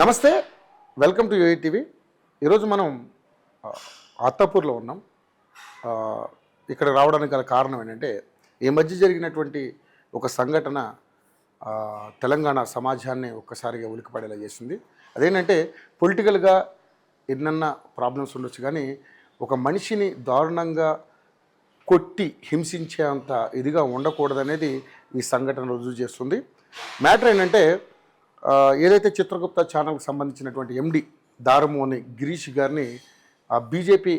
నమస్తే, welcome to UA TV. ఈరోజు మనం ఆ, అత్తాపూర్లో ఉన్నాం. ఆ, ఇక్కడ రావడానికి గల కారణం ఏంటంటే ఈ మధ్య జరిగినటువంటి ఒక సంఘటన ఆ, తెలంగాణ సమాజాన్ని ఒక్కసారిగా ఉలికిపడేలా చేసింది. అదేంటంటే పొలిటికల్గా ఎన్నన్నా ప్రాబ్లమ్స్ ఉండొచ్చు, కానీ ఒక మనిషిని దారుణంగా కొట్టి హింసించేంత ఇదిగా ఉండకూడదనేది ఈ సంఘటన రుజువు చేస్తుంది. మ్యాటర్ ఏంటంటే ఏదైతే చిత్రగుప్త ఛానల్కి సంబంధించినటువంటి ఎండి దారమోని గిరీష్ గారిని బీజేపీ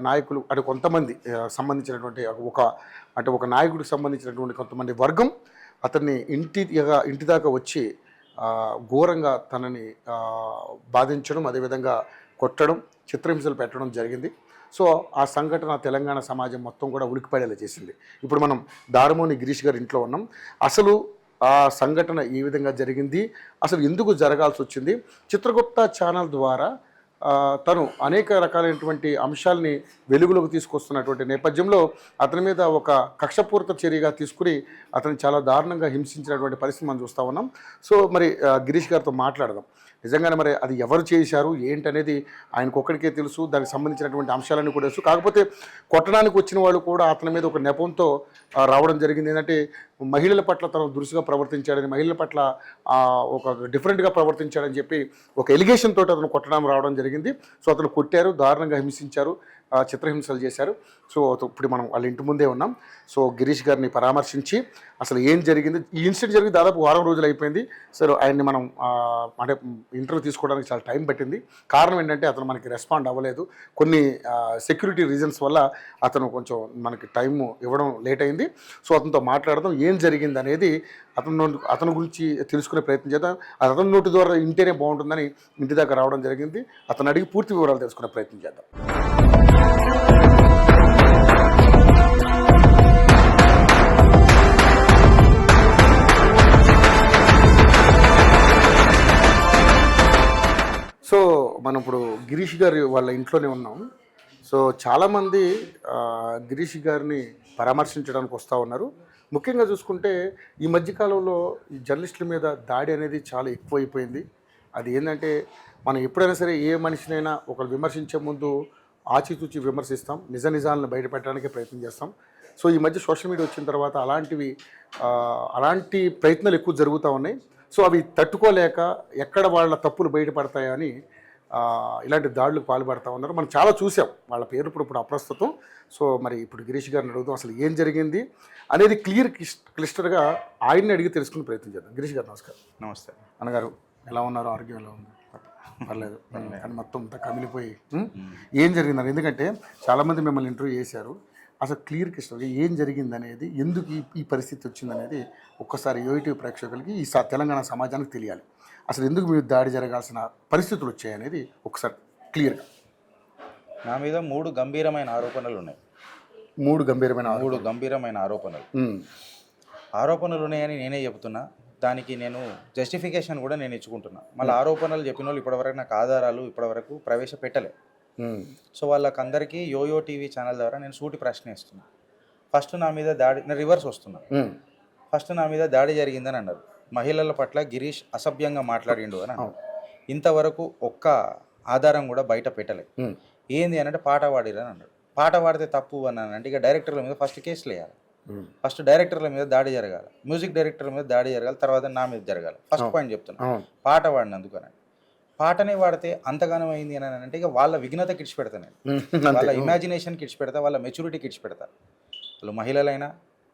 నాయకులు అంటే కొంతమంది సంబంధించినటువంటి ఒక నాయకుడికి సంబంధించినటువంటి కొంతమంది వర్గం అతన్ని ఇంటి దాకా వచ్చి ఘోరంగా తనని బాధించడం, అదేవిధంగా కొట్టడం, చిత్రహింసలు పెట్టడం జరిగింది. సో ఆ సంఘటన తెలంగాణ సమాజం మొత్తం కూడా ఉలికిపడేలా చేసింది. ఇప్పుడు మనం దారమోని గిరీష్ గారి ఇంట్లో ఉన్నాం. అసలు ఆ సంఘటన ఏ విధంగా జరిగింది, అసలు ఎందుకు జరగాల్సి వచ్చింది, చిత్రగుప్త ఛానల్ ద్వారా తను అనేక రకాలైనటువంటి అంశాలని వెలుగులోకి తీసుకొస్తున్నటువంటి నేపథ్యంలో అతని మీద ఒక కక్షపూరిత చర్యగా తీసుకుని అతను చాలా దారుణంగా హింసించినటువంటి పరిస్థితి మనం చూస్తూ ఉన్నాం. సో మరి గిరీష్ గారితో మాట్లాడదాం. నిజంగానే మరి అది ఎవరు చేశారు ఏంటనేది ఆయనకు ఒక్కడికే తెలుసు, దానికి సంబంధించినటువంటి అంశాలన్నీ కూడా తెలుసు. కాకపోతే కొట్టడానికి వచ్చిన వాళ్ళు కూడా అతని మీద ఒక నెపంతో రావడం జరిగింది. ఏంటంటే మహిళల పట్ల తను దురుసుగా ప్రవర్తించాడని, మహిళల పట్ల ఒక డిఫరెంట్గా ప్రవర్తించాడని చెప్పి ఒక ఎలిగేషన్ తోటి అతను కొట్టడం రావడం జరిగింది. సో అతను కొట్టారు, దారుణంగా హింసించారు, చిత్రహింసలు చేశారు. సో ఇప్పుడు మనం వాళ్ళ ఇంటి ముందే ఉన్నాం. సో గిరీష్ గారిని పరామర్శించి అసలు ఏం జరిగింది, ఈ ఇన్సిడెంట్ జరిగి దాదాపు వారం రోజులు అయిపోయింది. సో ఆయన్ని మనం అంటే ఇంటర్వ్యూ తీసుకోవడానికి చాలా టైం పట్టింది. కారణం ఏంటంటే అతను మనకి రెస్పాండ్ అవ్వలేదు. కొన్ని సెక్యూరిటీ రీజన్స్ వల్ల అతను కొంచెం మనకి టైం ఇవ్వడం లేట్ అయింది. సో అతనితో మాట్లాడదాం, ఏం జరిగింది అనేది అతని గురించి తెలుసుకునే ప్రయత్నం చేద్దాం. అతని నోటి ద్వారా ఇంటేనే బాగుంటుందని ఇంటి దాకా రావడం జరిగింది. అతను అడిగి పూర్తి వివరాలు తెలుసుకునే ప్రయత్నం చేద్దాం. సో మనం ఇప్పుడు గిరీష్ గారి వాళ్ళ ఇంట్లోనే ఉన్నాం. సో చాలామంది గిరీష్ గారిని పరామర్శించడానికి వస్తూ ఉన్నారు. ముఖ్యంగా చూసుకుంటే ఈ మధ్యకాలంలో ఈ జర్నలిస్టుల మీద దాడి అనేది చాలా ఎక్కువైపోయింది. అది ఏంటంటే మనం ఎప్పుడైనా సరే ఏ మనిషినైనా ఒకరు విమర్శించే ముందు ఆచితూచి విమర్శిస్తాం, నిజాలను బయటపెట్టడానికి ప్రయత్నం చేస్తాం. సో ఈ మధ్య సోషల్ మీడియా వచ్చిన తర్వాత అలాంటి ప్రయత్నాలు ఎక్కువ జరుగుతూ ఉన్నాయి. సో అవి తట్టుకోలేక ఎక్కడ వాళ్ళ తప్పులు బయటపడతాయని ఇలాంటి దాడులకు పాల్పడుతూ ఉన్నారు. మనం చాలా చూసాం. వాళ్ళ పేరు ఇప్పుడు అప్రస్తుతం. సో మరి ఇప్పుడు గిరీష్ గారిని అడుగుతాం అసలు ఏం జరిగింది అనేది క్లిస్టర్గా ఆయన్ని అడిగి తెలుసుకునే ప్రయత్నం చేద్దాం. గిరీష్ గారు నమస్కారం. నమస్తే అన్నగారు, ఎలా ఉన్నారు? ఆరోగ్యం ఎలా ఉంది? పర్లేదు, కానీ మొత్తం అంతా కమిలిపోయి ఏం జరిగిందని, ఎందుకంటే చాలామంది మిమ్మల్ని ఇంటర్వ్యూ చేశారు. అసలు క్లియర్గా ఏం జరిగింది అనేది, ఎందుకు ఈ పరిస్థితి వచ్చిందనేది ఒక్కసారి యూటీవీ ప్రేక్షకులకి ఈ తెలంగాణ సమాజానికి తెలియాలి. అసలు ఎందుకు మీరు దాడి జరగాల్సిన పరిస్థితులు వచ్చాయనేది ఒకసారి క్లియర్గా. నా మీద మూడు గంభీరమైన ఆరోపణలు ఉన్నాయి. మూడు గంభీరమైన ఆరోపణలు ఉన్నాయని నేనే చెబుతున్నా. దానికి నేను జస్టిఫికేషన్ కూడా నేను ఇచ్చుకుంటున్నా. మళ్ళీ ఆరోపణలు చెప్పిన వాళ్ళు ఇప్పటివరకు నాకు ఆధారాలు ఇప్పటివరకు ప్రవేశపెట్టలే. సో వాళ్ళకందరికీ యోయో టీవీ ఛానల్ ద్వారా నేను సూటి ప్రశ్న ఇస్తున్నా. ఫస్ట్ నా మీద దాడి, నేను రివర్స్ వస్తున్నా. ఫస్ట్ నా మీద దాడి జరిగిందని అన్నారు. మహిళల పట్ల గిరీష్ అసభ్యంగా మాట్లాడిండు అని అన్నారు. ఇంతవరకు ఒక్క ఆధారం కూడా బయట పెట్టలే. ఏంది అని అంటే పాట పాడిరని అన్నాడు. పాట పాడితే తప్పు అని అంటే ఇక డైరెక్టర్ల మీద ఫస్ట్ కేసులు వేయాలి. ఫస్ట్ డైరెక్టర్ల మీద దాడి జరగాలి, మ్యూజిక్ డైరెక్టర్ల మీద దాడి జరగాలి, తర్వాత నా మీద జరగాలి. ఫస్ట్ పాయింట్ చెప్తున్నా. పాట పాడినందుకు అని, పాటనే వాడితే అంతగానం అయింది అని అంటే ఇక వాళ్ళ విఘ్నత కిడ్చి పెడతా, నేను వాళ్ళ ఇమాజినేషన్ కిడ్చి పెడతా, వాళ్ళ మెచ్యూరిటీ కిడ్చి పెడతా. వాళ్ళు మహిళలైనా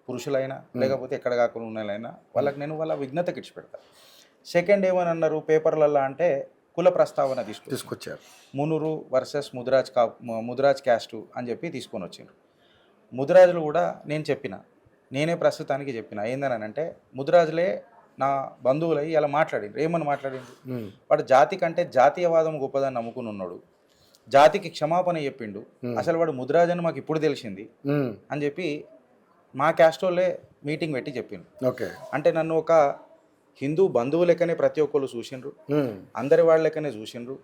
పురుషులైనా లేకపోతే ఎక్కడ కాకుండా ఉన్నలైనా వాళ్ళకి నేను వాళ్ళ విఘ్నత కిడ్చి పెడతా. సెకండ్ ఏమని అన్నారు పేపర్లలో అంటే కుల ప్రస్తావన తీసుకొచ్చారు. మునురు వర్సెస్ ముదిరాజ్ క్యాస్టు అని చెప్పి తీసుకొని వచ్చారు. ముదిరాజులు కూడా నేనే ప్రస్తుతానికి చెప్పిన ఏందని అంటే ముదిరాజులే నా బంధువులై ఇలా మాట్లాడింది. ఏమని మాట్లాడింది? వాడు జాతి కంటే జాతీయవాదం గొప్పదని నమ్ముకుని ఉన్నాడు, జాతికి క్షమాపణ చెప్పిండు, అసలు వాడు ముదిరాజు అని మాకు ఇప్పుడు తెలిసింది అని చెప్పి మా క్యాస్ట్ వాళ్ళే మీటింగ్ పెట్టి చెప్పిండు. ఓకే, అంటే నన్ను ఒక హిందూ బంధువు లెక్కనే ప్రతి ఒక్కరు చూసిండ్రు, అందరి వాళ్ళ లెక్కనే చూసిండ్రు,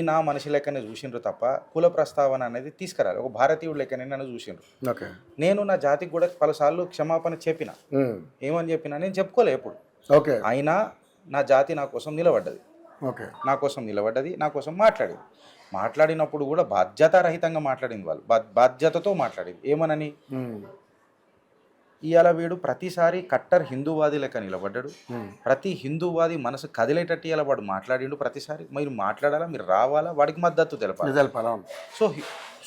నా మనిషి లెక్కనే చూసిండ్రు తప్ప కుల ప్రస్తావన అనేది తీసుకురాలి. ఒక భారతీయుడు లెక్కనే నన్ను చూసిండ్రు. నేను నా జాతికి కూడా పలుసార్లు క్షమాపణ చెప్పిన. ఏమని చెప్పినా నేను చెప్పుకోలే ఎప్పుడు. అయినా నా జాతి నా కోసం నిలబడ్డది. ఓకే. నా కోసం నిలబడ్డది, నా కోసం మాట్లాడింది. మాట్లాడినప్పుడు కూడా బాధ్యతారహితంగా మాట్లాడింది వాళ్ళు. బాధ్యతతో మాట్లాడింది. ఏమనని, ఇవాళ వీడు ప్రతిసారి కట్టర్ హిందూవాది లెక్క నిలబడ్డాడు. ప్రతి హిందూవాది మనసు కదిలేటట్టు ఇలా వాడు మాట్లాడిండు ప్రతిసారి. మీరు మాట్లాడాలా, మీరు రావాలా, వాడికి మద్దతు తెలపాలి. సో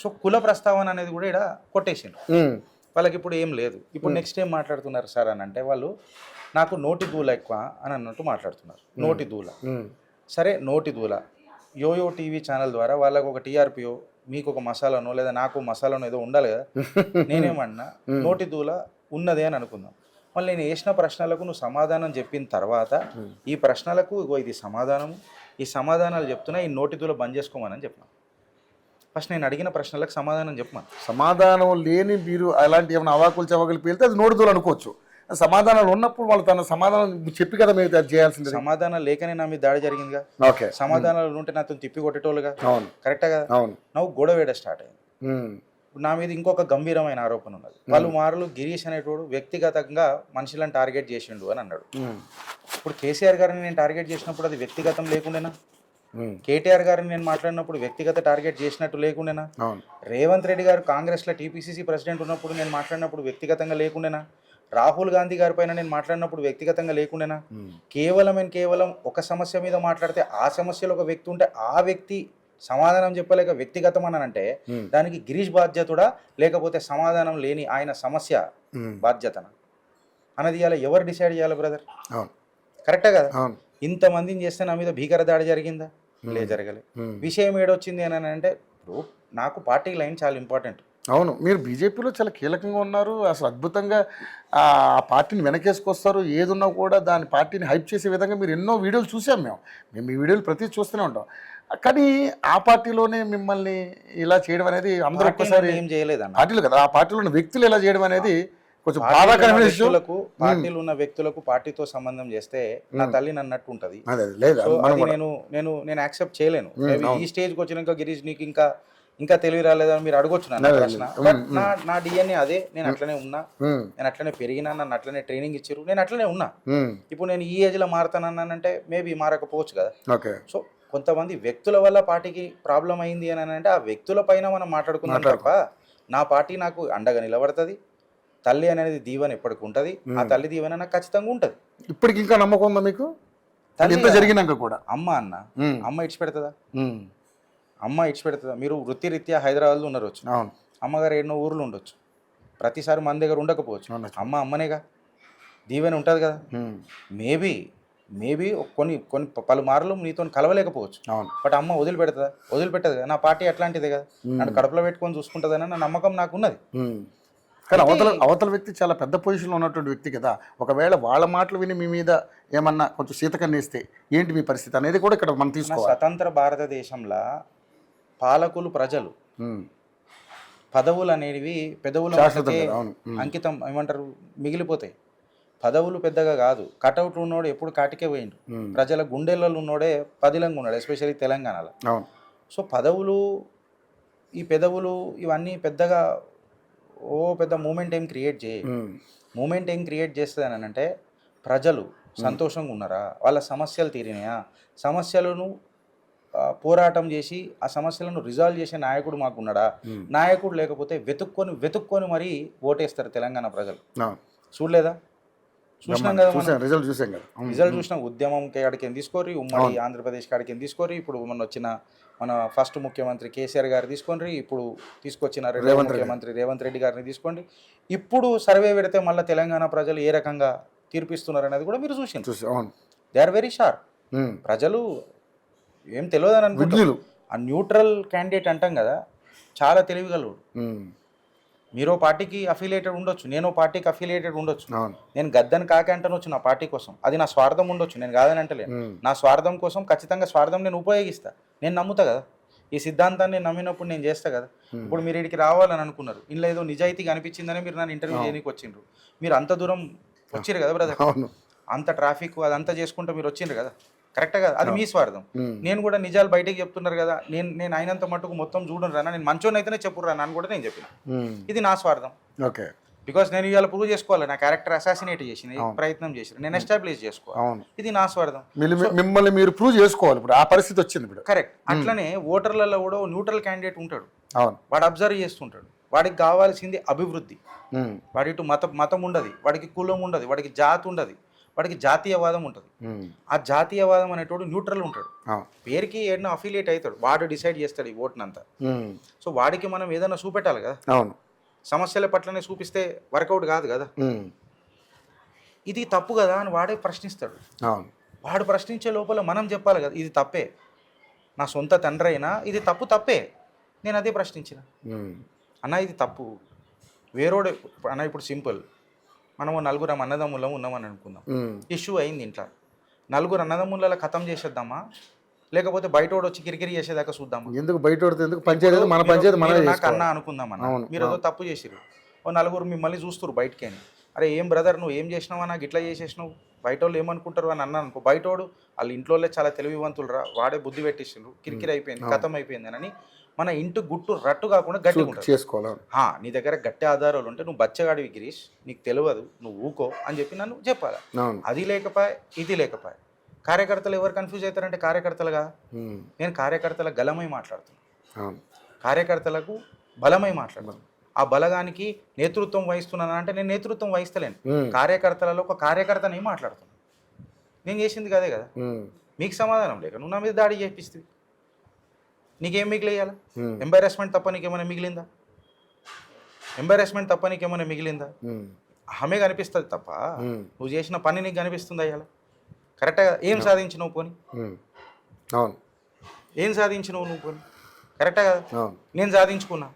సో కుల ప్రస్తావన అనేది కూడా ఇక్కడ కొట్టేసిండు. వాళ్ళకి ఇప్పుడు ఏం లేదు. ఇప్పుడు నెక్స్ట్ ఏం మాట్లాడుతున్నారు సార్ అని అంటే, వాళ్ళు నాకు నోటి దూల ఎక్కువ అని అన్నట్టు మాట్లాడుతున్నారు. నోటి దూల, సరే నోటి దూల. యోయో టీవీ ఛానల్ ద్వారా వాళ్ళకు ఒక టీఆర్పీఓ, మీకు ఒక మసాలానో లేదా నాకు మసాలానో ఏదో ఉండాలి కదా. నేనేమన్నా నోటి దూల ఉన్నదే అని అనుకుందాం. మళ్ళీ నేను వేసిన ప్రశ్నలకు నువ్వు సమాధానం చెప్పిన తర్వాత ఈ ప్రశ్నలకు ఇగో ఇది సమాధానము, ఈ సమాధానాలు చెప్తున్నా, ఈ నోటి దూల బంద్ చేసుకోమని చెప్పిన. ఫస్ట్ నేను అడిగిన ప్రశ్నలకు సమాధానం చెప్పమని. సమాధానం లేని మీరు అలాంటి ఏమైనా అవాకులు చవాకులు పేలితే అది నోటిదూలు అనుకోవచ్చు. సమాధానాలు ఉన్నప్పుడు వాళ్ళు తన సమాధానం చెప్పి కదా మీరు అది చేయాల్సింది. సమాధానం లేకనే నా మీద దాడి జరిగిందిగా. ఓకే. సమాధానాలు ఉంటే నాతో తిప్పి కొట్టేటోళ్ళుగా. అవును, కరెక్టే కదా. అవును. నువ్వు గొడవేడ స్టార్ట్ అయింది. నా మీద ఇంకొక గంభీరమైన ఆరోపణ ఉన్నది. పలుమార్లు గిరీష్ అనేటోడు వ్యక్తిగతంగా మనుషులను టార్గెట్ చేసిండు అని అన్నాడు. ఇప్పుడు కేసీఆర్ గారిని నేను టార్గెట్ చేసినప్పుడు అది వ్యక్తిగతం లేకుండేనా? కేటీఆర్ గారిని నేను మాట్లాడినప్పుడు వ్యక్తిగత టార్గెట్ చేసినట్టు లేకుండేనా? రేవంత్ రెడ్డి గారు కాంగ్రెస్లో టీపీసీసీ ప్రెసిడెంట్ ఉన్నప్పుడు నేను మాట్లాడినప్పుడు వ్యక్తిగతంగా లేకుండేనా? రాహుల్ గాంధీ గారి పైన నేను మాట్లాడినప్పుడు వ్యక్తిగతంగా లేకుండేనా? కేవలం ఒక సమస్య మీద మాట్లాడితే ఆ సమస్యలో ఒక వ్యక్తి ఉంటే ఆ వ్యక్తి సమాధానం చెప్పలేక వ్యక్తిగతం అని అంటే దానికి గిరీష్ బాధ్యతుడా లేకపోతే సమాధానం లేని ఆయన సమస్య బాధ్యతనా అన్నది ఇవాళ ఎవరు డిసైడ్ చేయాలి బ్రదర్? కరెక్టే కదా. ఇంతమందిని చేస్తే నా మీద భీకర దాడి జరిగిందా? లే, జరగలే. విషయం ఏడొచ్చింది అని అంటే, ఇప్పుడు నాకు పార్టీ లైన్ చాలా ఇంపార్టెంట్. అవును, మీరు బీజేపీలో చాలా కీలకంగా ఉన్నారు. అసలు అద్భుతంగా ఆ పార్టీని వెనకేసుకొస్తారు. ఏదున్నా కూడా దాని పార్టీని హైప్ చేసే విధంగా మీరు ఎన్నో వీడియోలు చూసాం. మేము ఈ వీడియోలు ప్రతి చూస్తూనే ఉంటాం. కానీ ఆ పార్టీలోనే మిమ్మల్ని ఇలా చేయడం అనేది అందరూ ఒక్కసారి ఏం చేయలేదన్న పార్టీలు కదా, ఆ పార్టీలో ఉన్న వ్యక్తులు ఇలా చేయడం అనేది కొంచెం బాధాకరమైన విషయం. పార్టీలు ఉన్న వ్యక్తులకు పార్టీతో సంబంధం చేస్తే నా తల్లిని అన్నట్టు ఉంటది. నేను యాక్సెప్ట్ చేయలేను. ఈ స్టేజ్కి వచ్చినాక గిరీష్ నీకు ఇంకా తెలివి రాలేదని మీరు అడగొచ్చు నన్ను ప్రశ్న. బట్ నా డిఎన్ఏ అదే. నేను అట్లనే ఉన్నా, నేను అట్లనే పెరిగినా, నన్ను అట్లనే ట్రైనింగ్ ఇచ్చారు, నేను అట్లనే ఉన్నా. ఇప్పుడు నేను ఈ ఏజ్ లో మారుతానన్నానంటే మేబీ మారకపోవచ్చు కదా. సో కొంతమంది వ్యక్తుల వల్ల పార్టీకి ప్రాబ్లం అయింది అని అంటే ఆ వ్యక్తుల పైన మనం మాట్లాడుకుందాం తప్ప నా పార్టీ నాకు అండగా నిలబడుతుంది. తల్లి అనేది దీవెన ఎప్పటికి ఉంటుంది. ఆ తల్లి దీవెన నాకు ఖచ్చితంగా ఉంటుంది. ఇప్పటికి ఇంకా నమ్మకం ఉందా మీకు? తల్లి జరిగినాక కూడా అమ్మ ఇడిచిపెడుతుందా? అమ్మ ఇడిచిపెడుతుందా? మీరు వృత్తిరీత్యా హైదరాబాద్లో ఉండవచ్చు, అమ్మగారు ఎన్నో ఊర్లు ఉండొచ్చు, ప్రతిసారి మన దగ్గర ఉండకపోవచ్చు. అమ్మనేగా, దీవెన ఉంటుంది కదా. మేబీ కొన్ని పలుమార్లు నీతో కలవలేకపోవచ్చు. బట్ అమ్మ వదిలిపెట్టదు కదా. నా పార్టీ అట్లాంటిదే కదా, నన్ను కడుపులో పెట్టుకొని చూసుకుంటుందని నా నమ్మకం నాకు ఉన్నది. కానీ అవతల వ్యక్తి చాలా పెద్ద పొజిషన్లో ఉన్నటువంటి వ్యక్తి కదా. ఒకవేళ వాళ్ళ మాటలు విని మీ మీద ఏమన్నా కొంచెం సీతకన్నేస్తే ఏంటి మీ పరిస్థితి అనేది కూడా ఇక్కడ మనం తీసుకోవాలి. స్వతంత్ర భారతదేశంలో పాలకులు ప్రజలు, పదవులు అనేవి పెదవులు అంకితం ఏమంటారు మిగిలిపోతాయి. పదవులు పెద్దగా కాదు. కటౌట్లు ఉన్నోడు ఎప్పుడు కాటికే పోయిండు. ప్రజల గుండెలలో ఉన్నోడే పదిలంగా ఉన్నాడు, ఎస్పెషల్లీ తెలంగాణలో. సో పదవులు, ఈ పెదవులు ఇవన్నీ పెద్దగా పెద్ద మూమెంట్ ఏం క్రియేట్ మూమెంట్ ఏం క్రియేట్ చేస్తుంది అని అంటే, ప్రజలు సంతోషంగా ఉన్నారా, వాళ్ళ సమస్యలు తీరినాయా, సమస్యలను పోరాటం చేసి ఆ సమస్యలను రిజాల్వ్ చేసే నాయకుడు మాకున్నాడా? నాయకుడు లేకపోతే వెతుక్కొని మరీ ఓటేస్తారు తెలంగాణ ప్రజలు. చూడలేదా? చూసినాం కదా, రిజల్ట్ చూసినాం. ఉద్యమం కాడికి తీసుకోరి, ఉమ్మడి ఆంధ్రప్రదేశ్ కాడికి తీసుకోరి, ఇప్పుడు మన ఫస్ట్ ముఖ్యమంత్రి కేసీఆర్ గారు తీసుకోండి, ఇప్పుడు తీసుకొచ్చిన ముఖ్యమంత్రి రేవంత్ రెడ్డి గారిని తీసుకోండి. ఇప్పుడు సర్వే పెడితే మళ్ళీ తెలంగాణ ప్రజలు ఏ రకంగా తీర్పిస్తున్నారు అనేది కూడా మీరు చూసారు. They are very sharp. ప్రజలు ఏం తెలియదు అని అనుకుంటున్నారు. ఆ న్యూట్రల్ క్యాండిడేట్ అంటాం కదా, చాలా తెలివిగలడు. మీరు పార్టీకి అఫిలియేటెడ్ ఉండొచ్చు, నేను పార్టీకి అఫిలియేటెడ్ ఉండొచ్చు. నేను గద్దెని కాకంటనొచ్చు నా పార్టీ కోసం, అది నా స్వార్థం ఉండొచ్చు, నేను కాదని అంటలేను. నా స్వార్థం కోసం ఖచ్చితంగా స్వార్థం నేను ఉపయోగిస్తా. నేను నమ్ముతా కదా, ఈ సిద్ధాంతాన్ని నమ్మినప్పుడు నేను చేస్తా కదా. ఇప్పుడు మీరు ఇక్కడికి రావాలని అనుకున్నారు, ఇంట్లో ఏదో నిజాయితీగా అనిపించిందని మీరు నన్ను ఇంటర్వ్యూ చేయడానికి వచ్చిండ్రు. మీరు అంత దూరం వచ్చిర్రు కదా బ్రదర్, అంత ట్రాఫిక్ అదంతా చేసుకుంటూ మీరు వచ్చిండ్రు కదా, కరెక్టే కదా. అది మీ స్వార్థం. నేను కూడా నిజాలు బయటకు చెప్తున్నారు కదా, నేను అయినంత మట్టుకు మొత్తం చూడను రా, నేను మంచోని అయితేనే చెప్పురా అని కూడా నేను చెప్పిన. ఇది నా స్వార్థం. ఓకే. బికాస్ నేను ఇవాళ ప్రూవ్ చేసుకోవాలి నా క్యారెక్టర్ అసాసినేట్ చేసింది ప్రయత్నం చేసిన నేను ఎస్టాబ్లిష్ చేసుకోవాలి. అవును. ఇది నా స్వార్థం. మిమ్మల్ని మీరు ప్రూవ్ చేసుకోవాలి. ఇప్పుడు ఆ పరిస్థితి వచ్చింది ఇప్పుడు. కరెక్ట్. అట్లనే ఓటర్లలో కూడా న్యూట్రల్ క్యాండిడేట్ ఉంటాడు. అవును. వాడు అబ్జర్వ్ చేస్తుంటాడు. వాడికి కావాల్సింది అభివృద్ధి. వాడి ఇటు మతం ఉండదు, వాడికి కులం ఉండదు, వాడికి జాతి ఉండదు, వాడికి జాతీయవాదం ఉంటుంది. ఆ జాతీయవాదం అనేటోడు న్యూట్రల్ ఉంటాడు. పేరుకి ఏదైనా అఫిలియేట్ అవుతాడు, వాడు డిసైడ్ చేస్తాడు ఈ ఓటునంతా. సో వాడికి మనం ఏదైనా చూపెట్టాలి కదా. అవును. సమస్యల పట్లనే చూపిస్తే వర్కౌట్ కాదు కదా. ఇది తప్పు కదా అని వాడే ప్రశ్నిస్తాడు. వాడు ప్రశ్నించే లోపల మనం చెప్పాలి కదా ఇది తప్పే, నా సొంత తండ్రి అయినా ఇది తప్పే, నేను అదే ప్రశ్నించిన. అన్న ఇది తప్పు, వేరోడు అన్న. ఇప్పుడు సింపుల్, మనము నలుగురు అన్నదమ్ములం ఉన్నామని అనుకుందాం. ఇష్యూ అయింది ఇంట్లో, నలుగురు అన్నదమ్ముల ఖతం చేసేద్దామా, లేకపోతే బయటోడు వచ్చి కిరికిరి చేసేదాకా చూద్దామా? ఎందుకు బయట ఎందుకు? పంచాయతీ మన పంచాయతీ మన నాకు అన్న అనుకుందామన్నా. మీరు ఏదో తప్పు చేసిరు, ఓ నలుగురు మిమ్మల్ని చూస్తారు బయటకి అని. అరే ఏం బ్రదర్ నువ్వు ఏం చేసినావా, నాకు ఇట్లా చేసేసినావు, బయట వాళ్ళు ఏమనుకుంటారు అని అన్నాను అనుకో. బయటోడు వాళ్ళ ఇంట్లో చాలా తెలివివంతులు రా, వాడే బుద్ధి పెట్టిండ్రు, కిరికిరి అయిపోయింది, ఖతం అయిపోయింది అని మన ఇంటి గుట్టు రట్టు కాకుండా గట్టిగా చేసుకోవాలి. నీ దగ్గర గట్టి ఆధారాలు ఉంటే నువ్వు బచ్చగాడివి గిరీష్, నీకు తెలియదు, నువ్వు ఊకో అని చెప్పి నన్ను చెప్పాలి. అది లేకపోయా ఇది లేకపోయా. కార్యకర్తలు ఎవరు కన్ఫ్యూజ్ అవుతారంటే కార్యకర్తలుగా, నేను కార్యకర్తల గలమై మాట్లాడుతున్నాను, కార్యకర్తలకు బలమై మాట్లాడుతున్నాను. ఆ బలగానికి నేతృత్వం వహిస్తున్నాను అంటే నేను నేతృత్వం వహిస్తలేను, కార్యకర్తలలో ఒక కార్యకర్తని మాట్లాడుతున్నాను. నేను చేసింది కదే కదా. మీకు సమాధానం లేక నువ్వు నా మీద దాడి చేపిస్తుంది, నీకేం మిగిలియాలి? ఎంబారెస్మెంట్ తప్ప నీకేమైనా మిగిలిందా? ఎంబారెస్మెంట్ తప్ప నీకేమైనా మిగిలిందా? ఆమె కనిపిస్తుంది తప్ప నువ్వు చేసిన పని నీకు కనిపిస్తుంది అయ్యాల. కరెక్ట్గా ఏం సాధించినవు పోని? ఏం సాధించినవు నువ్వు పోని? కరెక్టా కదా. నేను సాధించుకున్నా,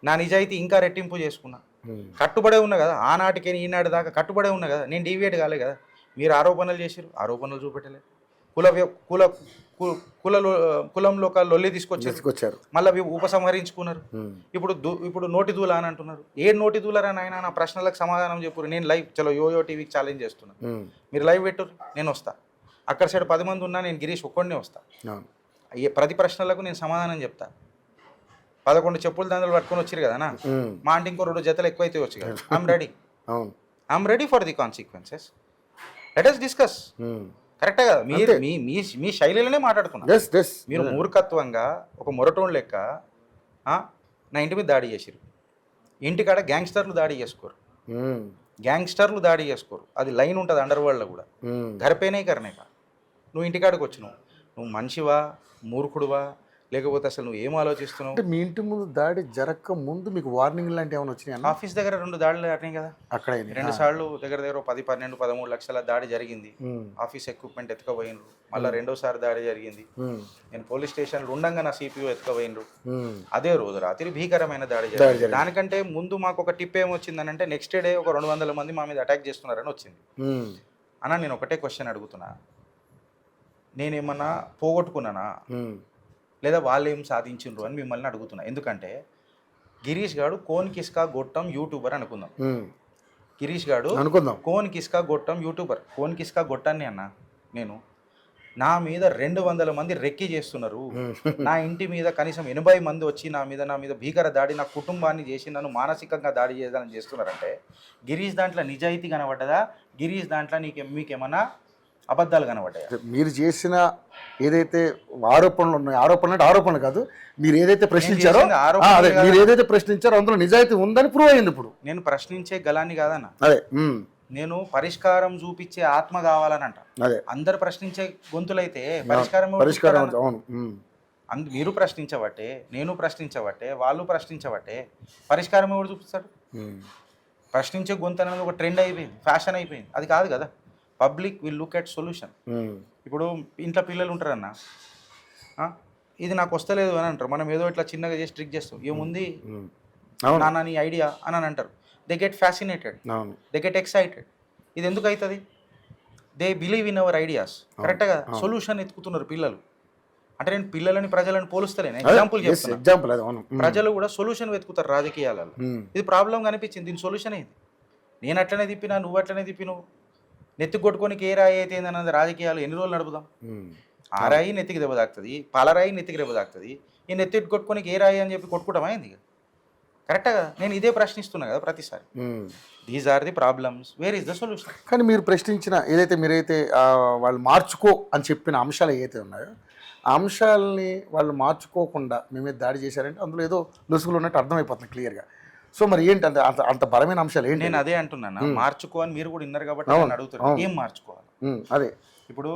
నా నిజాయితీ ఇంకా రెట్టింపు చేసుకున్నా, కట్టుబడే ఉన్నా కదా. ఆనాటికి ఈనాటి దాకా కట్టుబడే ఉన్నా కదా, నేను డీవియేట్ కాలే కదా. మీరు ఆరోపణలు చేసారు, ఆరోపణలు చూపెట్టలే. కులంలో ఒక లొల్లి తీసుకొచ్చారు, మళ్ళీ ఉపసంహరించుకున్నారు. ఇప్పుడు నోటి దూల అని అంటున్నారు. ఏ నోటి దూలరా నాయన? నా ప్రశ్నలకు సమాధానం చెప్పు. నేను లైవ్ చలో యోయో టీవీకి ఛాలెంజ్ చేస్తున్నా, మీరు లైవ్ పెట్టు, నేను వస్తా. అక్కడ సైడ్ 10 మంది ఉన్నా, నేను గిరీష్ ఒక్కడినే వస్తా. ప్రతి ప్రశ్నలకు నేను సమాధానం చెప్తా. 11 చెప్పులు దండలు పట్టుకొని వచ్చారు కదా మా అంటే ఇంకో 2 జతలు ఎక్కువైతే వచ్చి కదా. I'm ready for the consequences, let us discuss. కరెక్టే కదా. మీరు మీ శైలిలోనే మాట్లాడుతున్నారు. మీరు మూర్ఖత్వంగా ఒక మొరటోన్ లెక్క నా ఇంటి మీద దాడి చేసిరు. ఇంటికాడ గ్యాంగ్స్టర్లు దాడి చేసుకోరు, గ్యాంగ్స్టర్లు దాడి చేసుకోరు. అది లైన్ ఉంటుంది అండర్ వరల్డ్లో కూడా. గరిపేనే కరనేక నువ్వు ఇంటికాడికి వచ్చినావు, నువ్వు మనిషివా మూర్ఖుడువా, లేకపోతే అసలు నువ్వు ఏం ఆలోచిస్తున్నావు? అంటే మీ ఇంటి ముందు దాడి జరగక ముందు మీకు వార్నింగ్ లాంటి ఏమైనా వచ్చినాయి? ఆఫీస్ దగ్గర 2 దాడులు జరిగినాయి కదా. అక్కడ 2 సార్లు దగ్గర 10, 12, 13 లక్షల దాడి జరిగింది. ఆఫీస్ ఎక్విప్మెంట్ ఎత్తుకపోయినరు. మళ్ళీ 2వ దాడి జరిగింది. నేను పోలీస్ స్టేషన్లో ఉండగా నా సిపిఓ ఎత్తుకపోయినరు. అదే రోజు రాత్రి భీకరమైన దాడి జరిగింది. దానికంటే ముందు మాకు ఒక టిప్ ఏమొచ్చిందని అంటే నెక్స్ట్ డే ఒక 200 మంది మా మీద అటాక్ చేస్తున్నారని వచ్చింది. అన్న నేను ఒకటే క్వశ్చన్ అడుగుతున్నా, నేనేమన్నా పోగొట్టుకున్నానా లేదా వాళ్ళు ఏం సాధించిండ్రు అని మిమ్మల్ని అడుగుతున్నా. ఎందుకంటే గిరీష్ గారు కోన్ కిస్కా గొట్టం యూట్యూబర్ అనుకుందాం. గిరీష్ గారు కోన్ కిస్కా గొట్టం యూట్యూబర్, కోన్ కిస్కా గొట్టాన్ని అన్న నేను. నా మీద 200 మంది రెక్కి చేస్తున్నారు. నా ఇంటి మీద కనీసం 80 మంది వచ్చి నా మీద భీకర దాడి, నా కుటుంబాన్ని చేసి నన్ను మానసికంగా దాడి చేయాలని చేస్తున్నారంటే గిరీష్ దాంట్లో నిజాయితీ కనబడ్డదా? గిరీష్ దాంట్లో మీకేమన్నా అబద్ధాలు కనబడ్డాయి? మీరు చేసిన ఏదైతే ఆరోపణలు ఉన్నాయో, ఆరోపణలు కాదు, మీరు ఏదైతే ప్రశ్నించారో అందులో నిజాయితీ ఉందని ప్రూవ్ అయింది. ఇప్పుడు నేను ప్రశ్నించే గలాన్ని కాదన్న, నేను పరిష్కారం చూపించే ఆత్మ కావాలని అంట. అందరు ప్రశ్నించే గొంతులైతే పరిష్కారం మీరు ప్రశ్నించబట్టే, నేను ప్రశ్నించబట్టే, వాళ్ళు ప్రశ్నించబట్టే పరిష్కారం ఎవరు చూపిస్తాడు? ప్రశ్నించే గొంతు అనేది ఒక ట్రెండ్ అయిపోయింది, ఫ్యాషన్ అయిపోయింది. అది కాదు కదా. Public will look at solution. ఇప్పుడు ఇంట్లో పిల్లలు ఉంటారన్న, ఇది నాకు వస్తలేదు అని అంటారు. మనం ఏదో ఇట్లా చిన్నగా చేసి ట్రిక్ చేస్తాం, ఏముంది నాన్న నీ ఐడియా అని అంటారు. They get fascinated, they get excited. ఇది ఎందుకు అవుతుంది? They believe in our ideas. కరెక్ట్గా సొల్యూషన్ ఎత్తుకుతున్నారు పిల్లలు. అంటే నేను పిల్లలని ప్రజలను పోలుస్తలేను, ఎగ్జాంపుల్ చెప్తాను. ప్రజలు కూడా సొల్యూషన్ వెతుకుతారు రాజకీయాలలో. ఇది ప్రాబ్లం కనిపించింది, దీని సొల్యూషన్ ఏంది? నేను అట్లనే తిప్పినా, నువ్వు అట్లనే తిప్పినావు, నెత్తికి కొట్టుకొని ఏ రాయి అయితే అన్నది రాజకీయాలు ఎన్ని రోజులు నడుపుదాం? ఆ రాయి నెత్తికి దెబ్బ తాకుతుంది, పాలరాయి నెత్తికి దెబ్బ తాకుతుంది. ఈ నెత్తికి కొట్టుకొని ఏ రాయి అని చెప్పి కొట్టుకుంటామా ఏంది? కరెక్టా కదా. నేను ఇదే ప్రశ్నిస్తున్నా కదా ప్రతిసారి. These are the problems, where is the solution? కానీ మీరు ప్రశ్నించిన మీరైతే వాళ్ళు మార్చుకో అని చెప్పిన అంశాలు ఏవైతే ఉన్నాయో ఆ అంశాలని వాళ్ళు మార్చుకోకుండా మీ మీద దాడి చేశారంటే అందులో ఏదో లొసుగులు ఉన్నట్టు అర్థమైపోతుంది క్లియర్గా. సో మరి ఏంటి అంత అంత అంత బలమైన అంశాలు ఏంటి? నేను అదే అంటున్నాను, మార్చుకో అని మీరు కూడా విన్నారు కాబట్టి నన్ను అడుగుతారు ఏం మార్చుకోవాలి. అదే ఇప్పుడు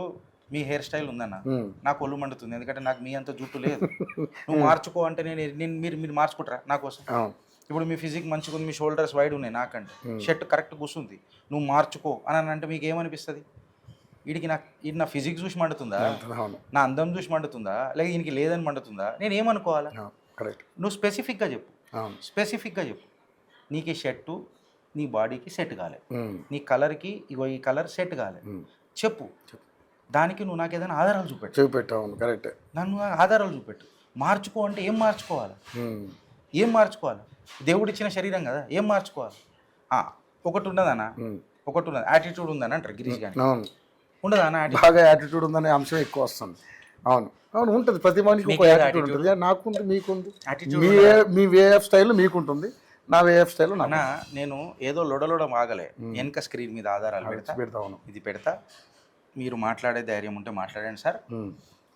మీ హెయిర్ స్టైల్ ఉందన్న, నాకు ఒళ్ళు మండుతుంది ఎందుకంటే నాకు మీ అంత జుట్టు లేదు. నువ్వు మార్చుకో అంటే మీరు మార్చుకుంటారా నా కోసం? ఇప్పుడు మీ ఫిజిక్ మంచిగా ఉంది, మీ షోల్డర్స్ వైడ్ ఉన్నాయి నాకంటే, షర్ట్ కరెక్ట్ కూర్చుంది, నువ్వు మార్చుకో అని అంటే మీకు ఏమనిపిస్తుంది? వీడికి నా ఫిజిక్ చూసి మండుతుందా, నా అందం చూసి మండుతుందా, లేక ఈయనకి లేదని మండుతుందా? నేను ఏమనుకోవాలా? నువ్వు స్పెసిఫిక్గా చెప్పు, స్పెసిఫిక్గా చెప్పు. నీకు ఈ షర్టు నీ బాడీకి సెట్ కాలే, నీ కలర్కి ఇగో ఈ కలర్ సెట్ కాలే, చెప్పు. దానికి నువ్వు నాకు ఏదైనా ఆధారాలు చూపెట్టావు. కరెక్ట్. నన్ను ఆధారాలు చూపెట్టు. మార్చుకో అంటే ఏం మార్చుకోవాలి? ఏం మార్చుకోవాలి? దేవుడు ఇచ్చిన శరీరం కదా, ఏం మార్చుకోవాలి? ఒకటి ఉండదన్నా, ఒకటి ఉన్నది, యాటిట్యూడ్ ఉందని అంటారు గిరీష్ గాని. ఉండదా అన్న? బాగా యాటిట్యూడ్ ఉందనే అంశం ఎక్కువ వస్తుంది. అవును ఉంటుంది, ప్రతి మనిషికి ఒక యాటిట్యూడ్ ఉంటుంది. నాకుంది, మీకుంది, మీ వే ఆఫ్ స్టైల్ మీకుంటుంది, నా వే ఆఫ్ స్టైల్ అన్న. నేను ఏదో లొడలొడ ఆగలే, వెనక స్క్రీన్ మీద ఆధారాలు పెడతా, ఇది పెడతా, మీరు మాట్లాడే ధైర్యం ఉంటే మాట్లాడండి సార్,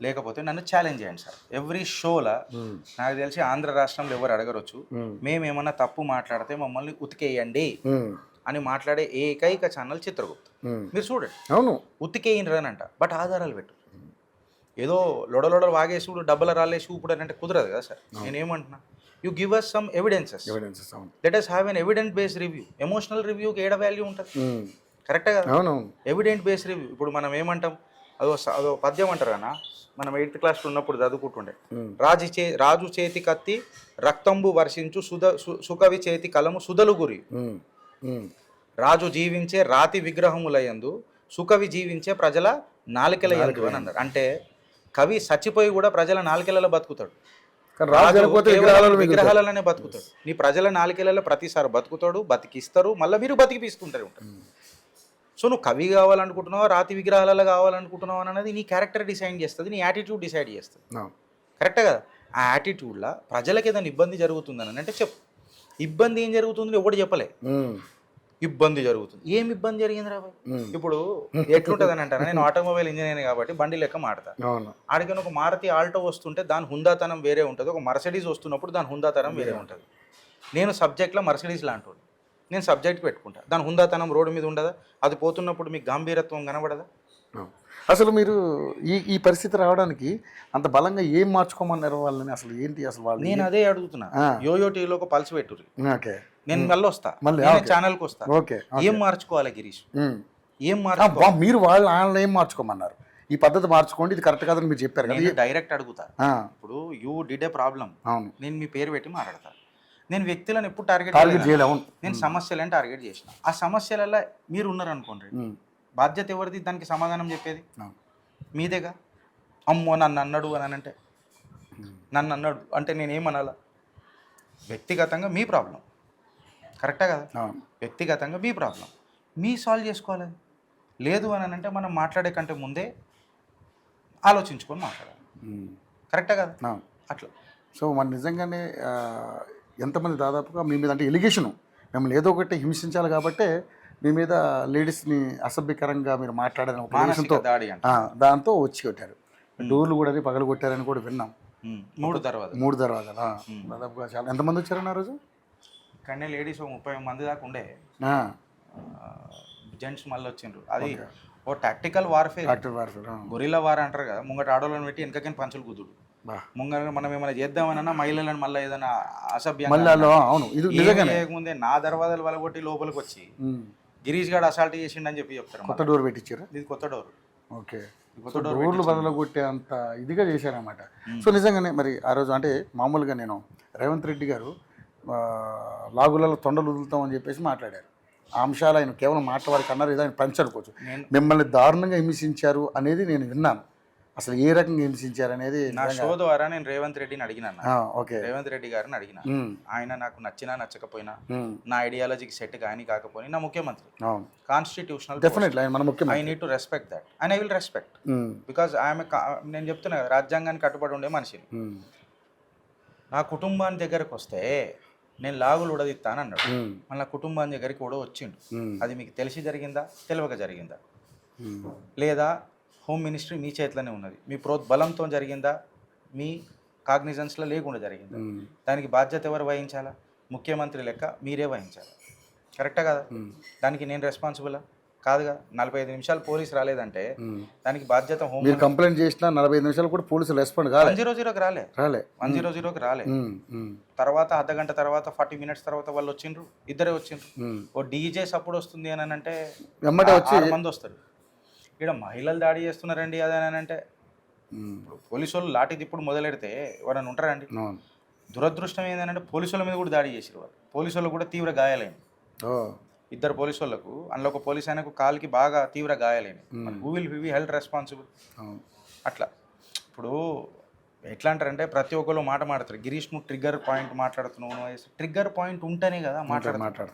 లేకపోతే నన్ను ఛాలెంజ్ చేయండి సార్. ఎవ్రీ షోలా నాకు తెలిసి ఆంధ్ర రాష్ట్రంలో ఎవరు అడగరొచ్చు, మేమేమన్నా తప్పు మాట్లాడితే మమ్మల్ని ఉతికేయండి అని మాట్లాడే ఏకైక ఛానల్ చిత్రగుప్త. మీరు చూడండి, అవును ఉతికేయనరనంట, బట్ ఆధారాలు పెట్టు. ఏదో లొడలొడ వాగేసుడు డబ్బల రాలేసి ఇప్పుడు అంటే కుదరదు కదా సార్. నేనేమంటున్నా, you give us some evidences, let us have an evident based review. Emotional రివ్యూకి ఏడ వాల్యూ ఉంటుంది? కరెక్టే కదా. Evident based review. ఇప్పుడు మనం ఏమంటాం, అదో పద్యం అంటారు అన్న, మనం 8th క్లాస్లో ఉన్నప్పుడు చదువుకుంటుండే, రాజు చేతి కత్తి రక్తంబు వర్షించు సుకవి చేతి కలము సుధలు గురి. రాజు జీవించే రాతి విగ్రహములయందు, సుకవి జీవించే ప్రజల నాలుకలయందు అని అన్నారు. అంటే కవి చచ్చిపోయి కూడా ప్రజల నాలుకలలో బతుకుతాడు, విగ్రహాలనే బతుకుతాడు. నీ ప్రజల నాలుకలలో ప్రతిసారి బతుకుతాడు, బతికిస్తారు, మళ్ళీ మీరు బతికిపిస్తుంటారు ఉంటారు. సో నువ్వు కవి కావాలనుకుంటున్నావా, రాతి విగ్రహాలలో కావాలనుకుంటున్నావు అన్నది నీ క్యారెక్టర్ డిసైడ్ చేస్తుంది, నీ యాటిట్యూడ్ డిసైడ్ చేస్తుంది. కరెక్టే కదా. ఆ యాటిట్యూడ్లో ప్రజలకి ఏదైనా ఇబ్బంది జరుగుతుందని అంటే చెప్పు. ఇబ్బంది ఏం జరుగుతుంది ఎవడు చెప్పలే, ఇబ్బంది జరుగుతుంది. ఏం ఇబ్బంది జరిగింది రా? ఇప్పుడు ఎట్లుంటుంది అని అంటారా, నేను ఆటోమొబైల్ ఇంజనీర్ కాబట్టి బండి లెక్క మాడతాను. ఆడికైనా ఒక మారుతి ఆల్టో వస్తుంటే దాని హుందాతనం వేరే ఉంటుంది, ఒక మర్సిడీస్ వస్తున్నప్పుడు దాని హుందాతనం వేరే ఉంటుంది. నేను సబ్జెక్ట్లో మర్సిడీస్ లాంటి నేను సబ్జెక్ట్ పెట్టుకుంటా, దాని హుందాతనం రోడ్డు మీద ఉండదా? అది పోతున్నప్పుడు మీకు గంభీరత్వం కనబడదా? అసలు మీరు ఈ పరిస్థితి రావడానికి అంత బలంగా ఏం మార్చుకోమన్నారు వాళ్ళని? అసలు ఏంటి అసలు వాళ్ళు? నేను అదే అడుగుతున్నా. యోయో టీవీలో ఒక పల్స్ పెట్టుర్రి, నేను మళ్ళీ వస్తా, ఛానల్కి వస్తా. ఏం మార్చుకోవాలి గిరీష్? ఏం మార్చుకోవాలి? మీరు వాళ్ళని ఏం మార్చుకోమన్నారు? ఈ పద్ధతి మార్చుకోండి, ఇది కరెక్ట్ కాదని మీరు చెప్పారు కదా. నేను డైరెక్ట్ అడుగుతా. ఇప్పుడు యూ డిడ్ ఏ ప్రాబ్లం, నేను మీ పేరు పెట్టి మాట్లాడతా. నేను వ్యక్తులను ఎప్పుడు టార్గెట్ చేయలేము, నేను సమస్యలను టార్గెట్ చేసిన. ఆ సమస్యలలో మీరు ఉన్నారనుకోండి, బాధ్యత ఎవరిది? దానికి సమాధానం చెప్పేది మీదేగా. అమ్మో నన్ను అన్నాడు అని అంటే, నన్ను అన్నాడు అంటే నేనేమనాలా? వ్యక్తిగతంగా మీ ప్రాబ్లం, కరెక్టే కదా. వ్యక్తిగతంగా మీ ప్రాబ్లం మీ సాల్వ్ చేసుకోవాలి. లేదు అని అంటే మనం మాట్లాడే కంటే ముందే ఆలోచించుకొని మాట్లాడాలి. కరెక్టే కదా. అట్లా. సో మన నిజంగానే ఎంతమంది దాదాపుగా మీ మీద అంటే ఎలిగేషను మిమ్మల్ని ఏదో ఒకటి హింసించాలి కాబట్టే మీ మీద లేడీస్ని అసభ్యకరంగా మీరు మాట్లాడని ఒక ఉద్దేశంతో దాంతో వచ్చి కొట్టారు. డోర్లు కూడా పగలు కొట్టారని కూడా విన్నాం. 3 దర్వాజాలు దాదాపుగా చాలా. ఎంతమంది వచ్చారన్న ఆ రోజు? ఇక్కడనే లేడీస్ 30 మంది దాకా ఉండే, జెంట్స్ మళ్ళీ వచ్చిండ్రు. అది ఓ టాక్టికల్ వార్ఫేర్, గొరిల్లా వార్ అంటారు కదా. ముంగట ఆడోళ్ళని పెట్టి వెనకకని పంచులు కుదుడు. ముంగట మనం ఏమైనా చేద్దామన్నా మహిళలను మళ్ళీ ఏదైనా అసభ్యంగా చేయకముందే నా దర్వాజాలు వలగొట్టి లోపలికి వచ్చి గిరీష్ గారు అసాల్ట్ చేసిండు అని చెప్పి చెప్తారు. కొత్త డోర్ పెట్టించారు. ఇది కొత్త డోర్. ఓకే, డోర్లు బదులు కొట్టే అంత ఇదిగా చేశారన్నమాట. సో నిజంగానే మరి ఆ రోజు అంటే మామూలుగా నేను రేవంత్ రెడ్డి గారు లాగులలో తొండలు వదులుతామని చెప్పేసి మాట్లాడారు. ఆ అంశాలు ఆయన కేవలం మాట్లాడికి అన్నారు, ఏదో ఆయన పంచనుకోవచ్చు. మిమ్మల్ని దారుణంగా హింసించారు అనేది నేను విన్నాను. అసలు ఏ రకంగా హింసించారు అనేది నా షో ద్వారా నేను రేవంత్ రెడ్డిని అడిగినా. ఓకే, రేవంత్ రెడ్డి గారిని అడిగిన. ఆయన నాకు నచ్చినా నచ్చకపోయినా, నా ఐడియాలజీకి సెట్ కానీ కాకపోయినా నా ముఖ్యమంత్రి, constitutional, I need to respect that and I will respect, because నేను చెప్తున్నా రాజ్యాంగానికి కట్టుబడి ఉండే మనిషిని. నా కుటుంబాన్ని దగ్గరకు వస్తే నేను లాగులు ఉడదిస్తాను అన్నాడు. ఉమ్, మళ్ళీ కుటుంబం దగ్గరికి కూడా వచ్చిండు. ఉమ్, అది మీకు తెలిసి జరిగిందా, తెలియక జరిగిందా? ఉమ్, లేదా హోమ్ మినిస్ట్రీ మీ చేతిలోనే ఉన్నది, మీ ప్రోద్బలంతో జరిగిందా, మీ కాగ్నిజెన్స్లో లేకుండా జరిగిందా? ఉమ్, దానికి బాధ్యత ఎవరు వహించాలా? ముఖ్యమంత్రి లెక్క మీరే వహించాలి. కరెక్టా కదా? ఉమ్, దానికి నేను రెస్పాన్సిబులా? కాదుగా. 45 నిమిషాలు పోలీస్ రాలేదంటే ఉమ్. దానికి బాధ్యత హోమ్ మీరు కంప్లైంట్ చేసిన 45 నిమిషాలు కూడా పోలీసులు రెస్పాండ్ కాలే 100కి రాలే. రాలే 100కి రాలే. ఉమ్, ఉమ్, తర్వాత అర్ధగంట తర్వాత 40 మినిట్స్ తర్వాత వాళ్ళు వచ్చిండ్రు, ఇద్దరే వచ్చిండ్రు. ఉమ్. ఓ డీజే సపోర్ట్ వస్తుంది అని అంటే వెంబడే వచ్చి 6 మంది వస్తారు. ఇక్కడ మహిళలు దాడి చేస్తున్నారండి అది అని అంటే ఉమ్, ఇప్పుడు పోలీసు వాళ్ళు లాఠీ తిప్పుడు మొదలెడితే ఎవరైనా ఉంటారండి? అవును. దురదృష్టం ఏంటంటే పోలీసు వాళ్ళ మీద కూడా దాడి చేసారు వాళ్ళు. పోలీసు వాళ్ళు కూడా తీవ్ర గాయాలైంది. ఓ 2 పోలీసు వాళ్ళకు, అందులో ఒక పోలీస్ ఆయనకు కాలుకి బాగా తీవ్ర గాయాలైంది. Who will be held responsible? అవును. అట్లా ఇప్పుడు ఎట్లా అంటారంటే ప్రతి ఒక్కరు మాట మాట్లాడతారు. గిరీష్ నువ్వు ట్రిగ్గర్ పాయింట్ మాట్లాడుతున్నావు. ట్రిగ్గర్ పాయింట్ ఉంటేనే కదా మాట్లాడతాం.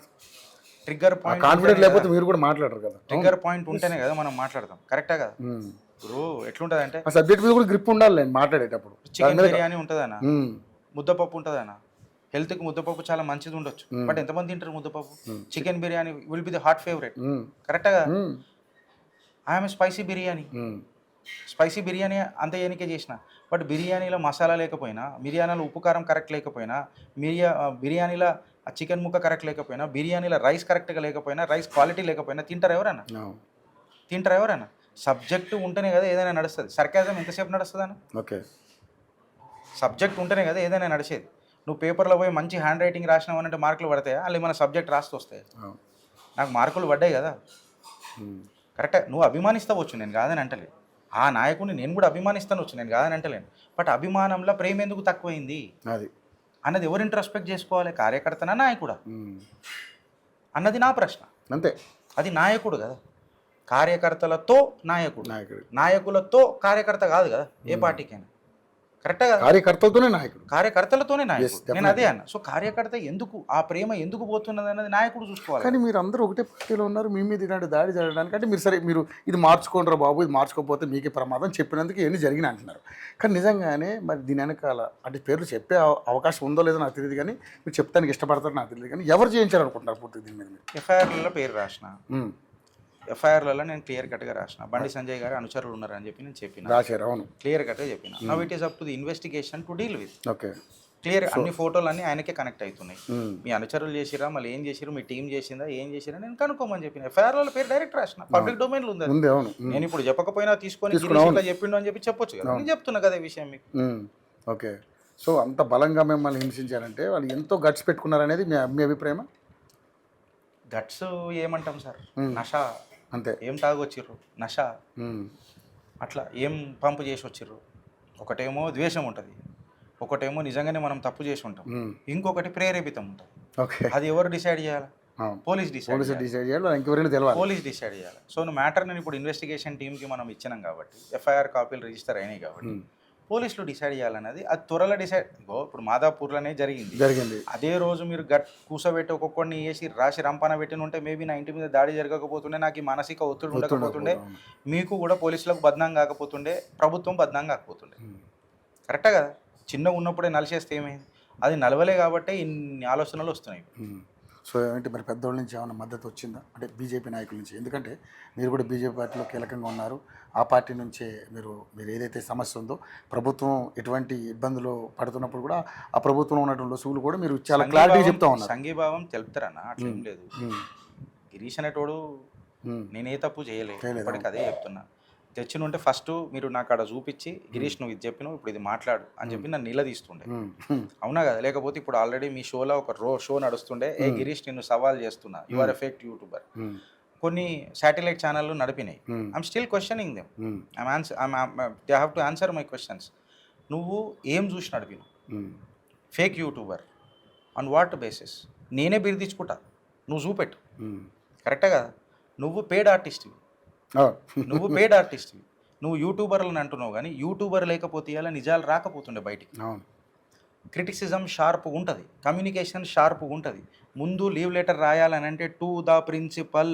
ట్రిగ్గర్ పాయింట్ కాన్ఫిడెంట్ లేకపోతే మీరు కూడా మాట్లాడరు కదా. ట్రిగ్గర్ పాయింట్ ఉంటేనే కదా మనం మాట్లాడతాం. కరెక్టా కదా? ఉమ్. ఇప్పుడు ఎట్లుంటుంది అంటే ఆ సబ్జెక్ట్ మీద కూడా గ్రిప్ ఉండాలి మాట్లాడేటప్పుడు. చికెన్ బిర్యానీ ఉంటుందన్న, ఉమ్, ముద్దపప్పు ఉంటుందన్న. హెల్త్కి ముద్దపప్పు చాలా మంచిది ఉండొచ్చు, బట్ ఎంతమంది తింటారు ముద్దపప్పు? Chicken biryani will be the hot favourite. Um, కరెక్టా కదా? Um, I'm spicy biryani. Um, spicy biryani అంత ఏనికే చేసిన, బట్ బిర్యానీలో మసాలా లేకపోయినా, బిర్యానీలో ఉప్పు కారం కరెక్ట్ లేకపోయినా, బిర్యానీలో ఆ చికెన్ ముక్క కరెక్ట్ లేకపోయినా, బిర్యానీలో రైస్ కరెక్ట్గా లేకపోయినా, రైస్ క్వాలిటీ లేకపోయినా తింటారు ఎవరన్నా? అవును. తింటారు ఎవరన్నా? సబ్జెక్టు ఉంటేనే కదా ఏదైనా నడుస్తుంది. సర్కాజం ఎంతసేపు నడుస్తుంది అన్న? ఓకే. సబ్జెక్ట్ ఉంటేనే కదా ఏదైనా నడిచేది. నువ్వు పేపర్లో పోయి మంచి హ్యాండ్ రైటింగ్ రాసినావు అంటే మార్కులు పడతాయా? వాళ్ళు మన సబ్జెక్ట్ రాస్తూ వస్తాయి. అవును. నాకు మార్కులు పడ్డాయి కదా. ఉమ్, కరెక్టే, నువ్వు అభిమానిస్తావచ్చు, నేను కాదని అంటలేను. ఆ నాయకుడిని నేను కూడా అభిమానిస్తాను వచ్చు, నేను కాదని అంటలేను. బట్ అభిమానంలో ప్రేమ ఎందుకు తక్కువైంది అది అన్నది ఎవరు ఇంట్రోస్పెక్ట్ చేసుకోవాలి? కార్యకర్తనా నాయకుడా ఉమ్, అన్నది నా ప్రశ్న. అంతే. అది నాయకుడు కదా. కార్యకర్తలతో నాయకుడు, నాయకుడు నాయకులతో కార్యకర్త కాదు కదా ఏ పార్టీకైనా. కరెక్టే కదా? కార్యకర్తలతోనే నాయకుడు. కార్యకర్తలతోనే నాయకుడు. Yes, నేను అదే అన్న. సో కార్యకర్త ఎందుకు, ఆ ప్రేమ ఎందుకు పోతున్నది అన్నది నాయకుడు చూసుకోవాలి. కానీ మీరు అందరూ ఒకటే పార్టీలో ఉన్నారు, మీ మీద ఇలాంటి దాడి జరగడానికి అంటే మీరు సరే మీరు ఇది మార్చుకోండిరా బాబు, ఇది మార్చుకోకపోతే మీకే ప్రమాదం చెప్పినందుకు ఎన్ని జరిగినాయి అంటున్నారు. కానీ నిజంగానే మరి దీని వెనకాల అంటే పేర్లు చెప్పే అవకాశం ఉందో లేదో నాకు తెలియదు, కానీ మీరు చెప్తానికి ఇష్టపడతారో నాకు తెలియదు, కానీ ఎవరు చేయించారనుకుంటున్నారు పూర్తి దీని మీద? ఎఫ్ఐఆర్లలో పేరు రాసిన, ఉమ్, ఎఫ్ఐఆర్లలో నేను క్లియర్ కట్గా రాసిన. బండి సంజయ్ గారు అనుచరులు ఉన్నారని చెప్పి నేను చెప్పిన, రాశారు. అవును. క్లియర్ కట్గా చెప్పిన. Now it is up to the investigation to deal with. Okay. Clear అన్ని ఫోటోలు అన్నీ ఆయనకే కనెక్ట్ అవుతున్నాయి. ఉమ్, మీ అనుచరులు చేసిరా, మళ్ళీ ఏం చేసిరు, మీ టీం చేసిందా, ఏం చేసిరా నేను కనుక్కోమని చెప్పిన. ఎఫ్ఐఆర్లలో పేరు డైరెక్ట్ రాసిన, పబ్లిక్ డొమైన్లో ఉంది. ఉంది. అవును. నేను ఇప్పుడు చెప్పకపోయినా తీసుకొని గిరీష్ ఇట్లా చెప్పిండు అని చెప్పి చెప్పొచ్చు కదా. నేను చెప్తున్నా కదా ఈ విషయం మీకు. ఉమ్, ఓకే. సో అంత బలంగా మిమ్మల్ని హింసించారంటే వాళ్ళు ఎంతో గట్స్ పెట్టుకున్నారనేది మీ అభిప్రాయమా? గట్స్ ఏమంటాం సార్, నష. అంతే. ఏం తాగొచ్చిర్రు? నష. ఉమ్, అట్లా ఏం పంపు చేసి వచ్చిర్రు? ఒకటేమో ద్వేషం ఉంటుంది, ఒకటేమో నిజంగానే మనం తప్పు చేసి ఉంటాం, ఉమ్, ఇంకొకటి ప్రేరేపితం ఉంటుంది. ఓకే. అది ఎవరు డిసైడ్ చేయాలి? అవును. పోలీస్ డిసైడ్ డిసైడ్ చేయాలి, ఇంకెవరైనా తెలియాలి. పోలీస్ డిసైడ్ చేయాలి. సో నువ్వు మ్యాటర్ నేను ఇప్పుడు ఇన్వెస్టిగేషన్ టీమ్కి మనం ఇచ్చినాం కాబట్టి, ఎఫ్ఐఆర్ కాపీలు రిజిస్టర్ అయినాయి కాబట్టి పోలీసులు డిసైడ్ చేయాలన్నది అది త్వరలో డిసైడ్. ఇప్పుడు మాదాపూర్లోనే జరిగింది. అదే రోజు మీరు కూసబెట్టి ఒక్కొక్కడిని వేసి రాసి రంపాన పెట్టిన ఉంటే మేబీ నా ఇంటి మీద దాడి జరగకపోతుండే, నాకు ఈ మానసిక ఒత్తిడి ఉండకపోతుండే, మీకు కూడా పోలీసులకు బద్నాం కాకపోతుండే, ప్రభుత్వం బద్నాం కాకపోతుండే. కరెక్టా కదా? చిన్నగా ఉన్నప్పుడే నలిచేస్తే ఏమైంది? అది నలవలే కాబట్టి ఇన్ని ఆలోచనలు వస్తున్నాయి. సో ఏంటి మరి పెద్దోళ్ళ నుంచి ఏమైనా మద్దతు వచ్చిందా అంటే బీజేపీ నాయకుల నుంచి? ఎందుకంటే మీరు కూడా బీజేపీ పార్టీలో కీలకంగా ఉన్నారు. ఆ పార్టీ నుంచే మీరు ఏదైతే సమస్య ఉందో, ప్రభుత్వం ఎటువంటి ఇబ్బందులు పడుతున్నప్పుడు కూడా ఆ ప్రభుత్వంలో ఉన్నటువంటి వసూలు కూడా మీరు చాలా క్లారిటీ చెప్తా ఉన్నారు. సంఘీభావం తెలుపుతారన్న, అట్లేం లేదు. గిరీష్ అనేటోడు నేనే తప్పు చేయలేదు, ఇప్పటికి అదే చెప్తున్నా. తెచ్చినుంటే ఫస్ట్ మీరు నాకు అక్కడ చూపించి, గిరీష్ నువ్వు ఇది చెప్పినావు, ఇప్పుడు ఇది మాట్లాడు అని చెప్పి నన్ను నిలదీస్తుండే, అవునా కదా? లేకపోతే ఇప్పుడు ఆల్రెడీ మీ షోలో ఒక షో నడుస్తుండే, ఏ గిరీష్ నిన్ను సవాల్ చేస్తున్నా, you are a fake YouTuber. కొన్ని శాటిలైట్ ఛానళ్ళు నడిపినాయి. I'm still questioning them. They have to answer my questions. నువ్వు ఏం చూసి నడిపినావు? Fake YouTuber on what basis? నేనే బిరుదించుకుంటా, నువ్వు చూపెట్టు. కరెక్టే కదా? నువ్వు పెయిడ్ ఆర్టిస్ట్వి, నువ్వు యూట్యూబర్లను అంటున్నావు, కానీ యూట్యూబర్ లేకపోతే ఇలా నిజాలు రాకపోతుండే బయటికి. క్రిటిసిజం షార్ప్ ఉంటుంది, కమ్యూనికేషన్ షార్ప్ ఉంటుంది. ముందు లీవ్ లెటర్ రాయాలని అంటే to the principal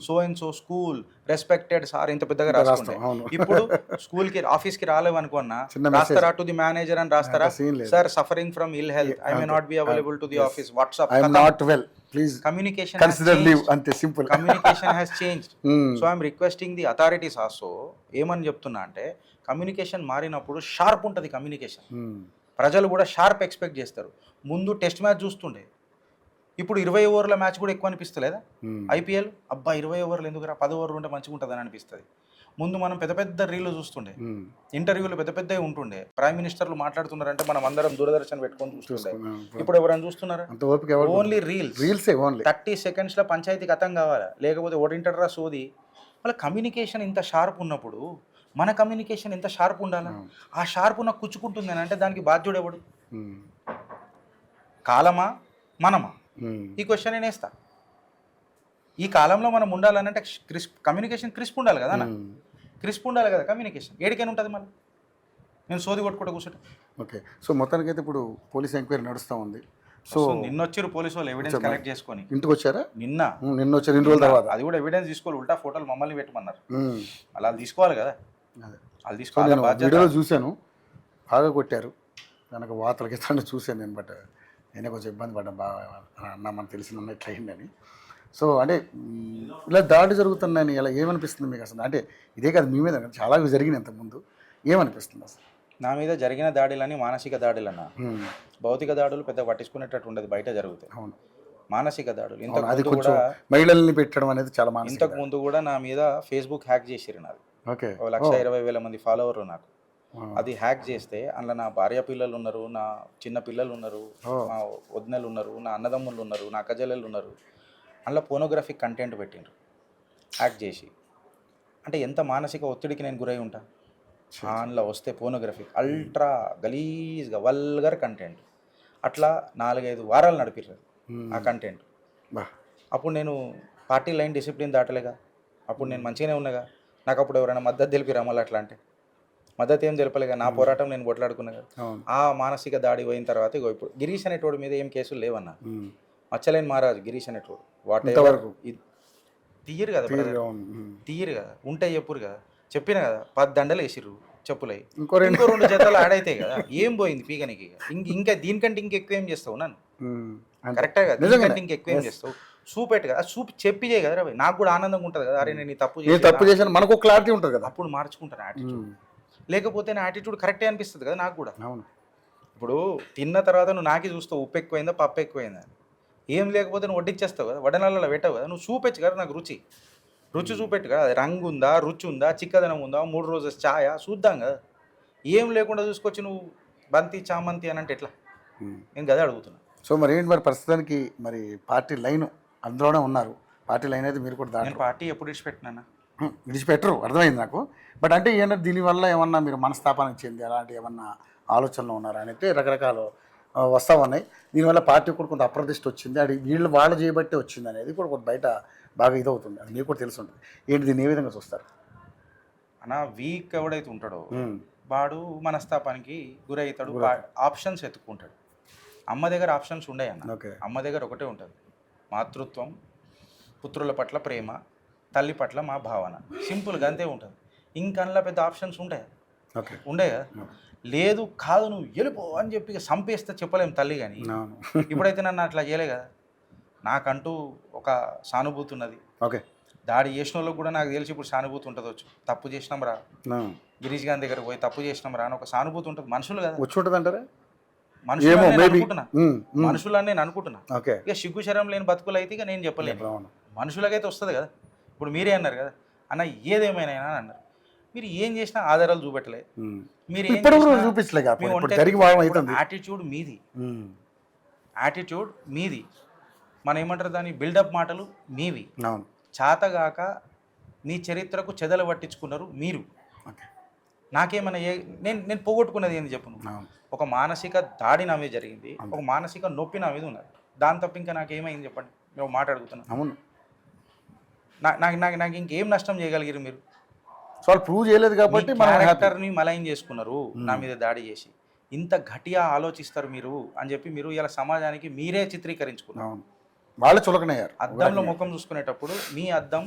so and so school respected sir ఇంత పెద్దగా రాస్తుండే. అవును. ఇప్పుడు స్కూల్కి ఆఫీస్కి రాలేవు అనుకున్నా చిన్న message. రాస్తారా టు ది మేనేజర్ అని రాస్తారా, scene లేదు. Sir suffering from ill health I may not be available to the office WhatsApp. I'm not well please communication consider leave అంతే simple. Communication has changed. So I'm requesting the authorities also. ఏమని చెప్తున్నా అంటే communication మారినప్పుడు sharp ఉంటుంది communication. ప్రజలు కూడా sharp expect చేస్తారు. ముందు టెస్ట్ మ్యాచ్ చూస్తుండే, ఇప్పుడు 20 ఓవర్ల మ్యాచ్ కూడా ఎక్కువ అనిపిస్తలేదా? ఐపీఎల్ అబ్బా 20 ఓవర్లు ఎందుకురా, 10 ఓవర్లు ఉంటే మంచిగా ఉంటుందని అనిపిస్తుంది. ముందు మనం పెద్ద పెద్ద రీళ్లు చూస్తుండే, ఇంటర్వ్యూలు పెద్ద పెద్దవి ఉంటుండే, ప్రైమ్ మినిస్టర్లు మాట్లాడుతున్నారంటే మనం అందరం దూరదర్శన్ పెట్టుకొని చూస్తుండే. ఇప్పుడు ఎవరైనా చూస్తున్నారా? Only reels. 30 సెకండ్స్లో పంచాయతీ ఖతం కావాలా, లేకపోతే ఓడింటర్రా సోది. వాళ్ళ కమ్యూనికేషన్ ఇంత షార్ప్ ఉన్నప్పుడు మన కమ్యూనికేషన్ ఎంత షార్ప్ ఉండాలా? ఆ షార్ప్ నాకు కుచ్చుకుంటుంది అని అంటే దానికి బాధ్యుడు ఎవడు? కాలమా మనమా? ఈ క్వశ్చన్ నేను వేస్తా. ఈ కాలంలో మనం ఉండాలనంటే కమ్యూనికేషన్ క్రిస్ప్ ఉండాలి కదా అన్న, క్రిస్ప్ ఉండాలి కదా కమ్యూనికేషన్. ఏడికైనా ఉంటుంది మళ్ళీ నేను సోది కొట్టుకుంటూ కూర్చుంటా. ఓకే, సో మొత్తానికి అయితే ఇప్పుడు పోలీస్ ఎంక్వైరీ నడుస్తూ ఉంది. సో నిన్న వచ్చారు పోలీసు వాళ్ళు ఎవిడెన్స్ కలెక్ట్ చేసుకొని. ఇంటికి వచ్చారా? నిన్న వచ్చారు 2 రోజుల తర్వాత. అది కూడా ఎవిడెన్స్ తీసుకోవాలి, ఉల్టా ఫోటోలు మమ్మల్ని పెట్టమన్నారు. అలా తీసుకోవాలి కదా, అది తీసుకోవాలి. వీడియోలో చూశాను, బాగా కొట్టారు, కనుక వాతలకి తండ్రి చూశాను నేను. బట్ నేనే కొంచెం ఇబ్బంది పడ్డాను, బాగా అన్న మనకు తెలిసిన ఇట్లా అయిందని. సో అంటే ఇలా దాడి జరుగుతున్నాయని ఇలా ఏమనిపిస్తుంది మీకు అసలు? అంటే ఇదే కాదు, మీ మీద చాలా జరిగినాయి ఇంతకుముందు, ఏమనిపిస్తుంది అసలు? నా మీద జరిగిన దాడులని మానసిక దాడులన్నా, భౌతిక దాడులు పెద్ద పట్టించుకునేటట్టు ఉండదు, బయట జరుగుతాయి. అవును, మానసిక దాడులు. అది కొంచెం మహిళల్ని పెట్టడం అనేది చాలా మానసిక. ఇంతకు ముందు కూడా నా మీద ఫేస్బుక్ హ్యాక్ చేసిరు. నాది ఓకే 1,20,000 మంది ఫాలోవర్లు నాకు. అది హ్యాక్ చేస్తే అందులో నా భార్య పిల్లలు ఉన్నారు, నా చిన్న పిల్లలు ఉన్నారు, నా వదినలు ఉన్నారు, నా అన్నదమ్ములు ఉన్నారు, నా అక్కజల్లెలు ఉన్నారు. అందులో పోనోగ్రఫిక్ కంటెంట్ పెట్టిండ్రు హ్యాక్ చేసి. అంటే ఎంత మానసిక ఒత్తిడికి నేను గురై ఉంటా. అందులో వస్తే పోనోగ్రఫిక్ అల్ట్రా గలీజ్గా వల్గర్ కంటెంట్. అట్లా 4-5 వారాలు నడిపిర్రు ఆ కంటెంట్. అప్పుడు నేను పార్టీ లైన్ డిసిప్లిన్ దాటలేగా, అప్పుడు నేను మంచిగానే ఉన్నాగా. నాకు అప్పుడు ఎవరైనా మద్దతు తెలిపిరా? మళ్ళీ అట్లా అంటే మద్దతు ఏం తెలిపలేగా, నా పోరాటం నేను కొట్లాడుకున్నా కదా. ఆ మానసిక దాడి పోయిన తర్వాత ఇగో ఇప్పుడు గిరీష్ అనేటోడు మీద ఏం కేసులు లేవన్నా. మచ్చలేని మహారాజు గిరీష్ అనేటోడు వాట్ తీయరు కదా, తీయరు కదా, ఉంటే చెప్పురు కదా. చెప్పిన కదా 10 దండలు వేసిర్రు చెప్పులై, ఇంకో 2 జతలు ఆడైతాయి కదా. ఏం పోయింది పీకనికి? ఇంకా దీనికంటే ఇంకెక్కువ ఏం చేస్తావు? నన్ను కరెక్టే కదా, దీనికంటే ఇంకెక్కువ ఏం చేస్తావు? చూపెట్టు కదా, చూపి చెప్పి చేయ కదా. నాకు కూడా ఆనందంగా ఉంటుంది కదా, అరే నేను ఈ తప్పు చేశాను, మనకు క్లారిటీ ఉంటుంది కదా. అప్పుడు మార్చుకుంటాను యాటిట్యూడ్. లేకపోతే నా యాటిట్యూడ్ కరెక్టే అనిపిస్తుంది కదా నాకు కూడా. అవును, ఇప్పుడు తిన్న తర్వాత నువ్వు నాకే చూస్తావు ఉప్పు ఎక్కువైందా పప్పు ఎక్కువైందా. ఏం లేకపోతే నువ్వు వడ్డిచ్చేస్తావు కదా, వడనల్లలో పెట్టావు కదా. నువ్వు చూపెచ్చు కదా నాకు రుచి చూపెట్టు కదా. అది రంగు ఉందా, రుచి ఉందా, చిక్కదనం ఉందా, 3 రోజుల ఛాయ చూద్దాం కదా. ఏం లేకుండా చూసుకొచ్చి నువ్వు బంతి చామంతి అని అంటే ఎట్లా? నేను కదా అడుగుతున్నా. సో మరి ఏంటి మరి ప్రస్తుతానికి మరి పార్టీ లైన్ అందులోనే ఉన్నారు. పార్టీ లైన్ అయితే మీరు కూడా నేను పార్టీ ఎప్పుడు విడిచిపెట్టినా? విడిచిపెట్టరు, అర్థమైంది నాకు. బట్ అంటే ఏమన్నా దీనివల్ల ఏమన్నా మీరు మనస్తాపానికి చెంది అలాంటి ఏమన్నా ఆలోచనలు ఉన్నారా అని అయితే రకరకాలు వస్తూ ఉన్నాయి. దీనివల్ల పార్టీ కూడా కొంత అప్రతిష్ట వచ్చింది, అది వాళ్ళు చేయబట్టే వచ్చింది అనేది కూడా కొంత బయట బాగా ఇదవుతుంది. అది మీకు కూడా తెలిసి ఉంటుంది. ఏంటి దీన్ని ఏ విధంగా చూస్తారు అన్న? వీక్ ఎవడైతే ఉంటాడో వాడు మనస్తాపానికి గురవుతాడు, ఆప్షన్స్ ఎత్తుకుంటాడు. అమ్మ దగ్గర ఆప్షన్స్ ఉండే అన్న. అమ్మ దగ్గర ఒకటే ఉంటుంది, మాతృత్వం, పుత్రుల పట్ల ప్రేమ, తల్లి పట్ల మా భావన. సింపుల్గా అంతే ఉంటుంది. ఇంకన్నా పెద్ద ఆప్షన్స్ ఉంటాయి ఉండే కదా. లేదు కాదు నువ్వు వెళ్ళిపో అని చెప్పి సంపేస్తే చెప్పలేము తల్లి. కానీ ఇప్పుడైతే నన్ను అట్లా చేయలే కదా. నాకంటూ ఒక సానుభూతి ఉన్నది. ఓకే, దాడి చేసిన వాళ్ళకి కూడా నాకు తెలిసి ఇప్పుడు సానుభూతి ఉంటుంది. తప్పు చేసినాం రా, గిరీష్ గాంధీ దగ్గర పోయి తప్పు చేసినాం రా అని ఒక సానుభూతి ఉంటుంది. మనుషులు కదా వచ్చి ఉంటుంది అంటారా? మనుషులని నేను అనుకుంటున్నా. ఇక సిగ్గు శరం లేని బతుకులు అయితే ఇక నేను చెప్పలేను. మనుషులకైతే వస్తుంది కదా. ఇప్పుడు మీరే అన్నారు కదా అన్న, ఏదేమైనా అన్నారు. మీరు ఏం చేసినా ఆధారాలు చూపెట్టలే, మీరు యాటిట్యూడ్ మీది, యాటిట్యూడ్ మీది. మన ఏమంటారు దాని బిల్డప్ మాటలు మీవి. చాతగాక మీ చరిత్రకు చెదలు పట్టించుకున్నారు మీరు. నాకేమన్నా నేను పోగొట్టుకున్నది ఏంది చెప్పను? ఒక మానసిక దాడి నా మీద జరిగింది, ఒక మానసిక నొప్పి నా మీద ఉన్నది. దాని తప్ప ఇంకా నాకేమైంది చెప్పండి? మేము మాట్లాడుకుతున్నాం. అవును, నాకు ఇంకేం నష్టం చేయగలిగారు మీరు? సో వాళ్ళు ప్రూవ్ చేయలేదు కాబట్టి క్యారెక్టర్ని మలైన్ చేసుకున్నారు నా మీద దాడి చేసి. ఇంత ఘటిగా ఆలోచిస్తారు మీరు అని చెప్పి మీరు ఇలా సమాజానికి మీరే చిత్రీకరించుకున్నారు. అవును, వాళ్ళు చులకనయ్యారు. అద్దంలో ముఖం చూసుకునేటప్పుడు మీ అద్దం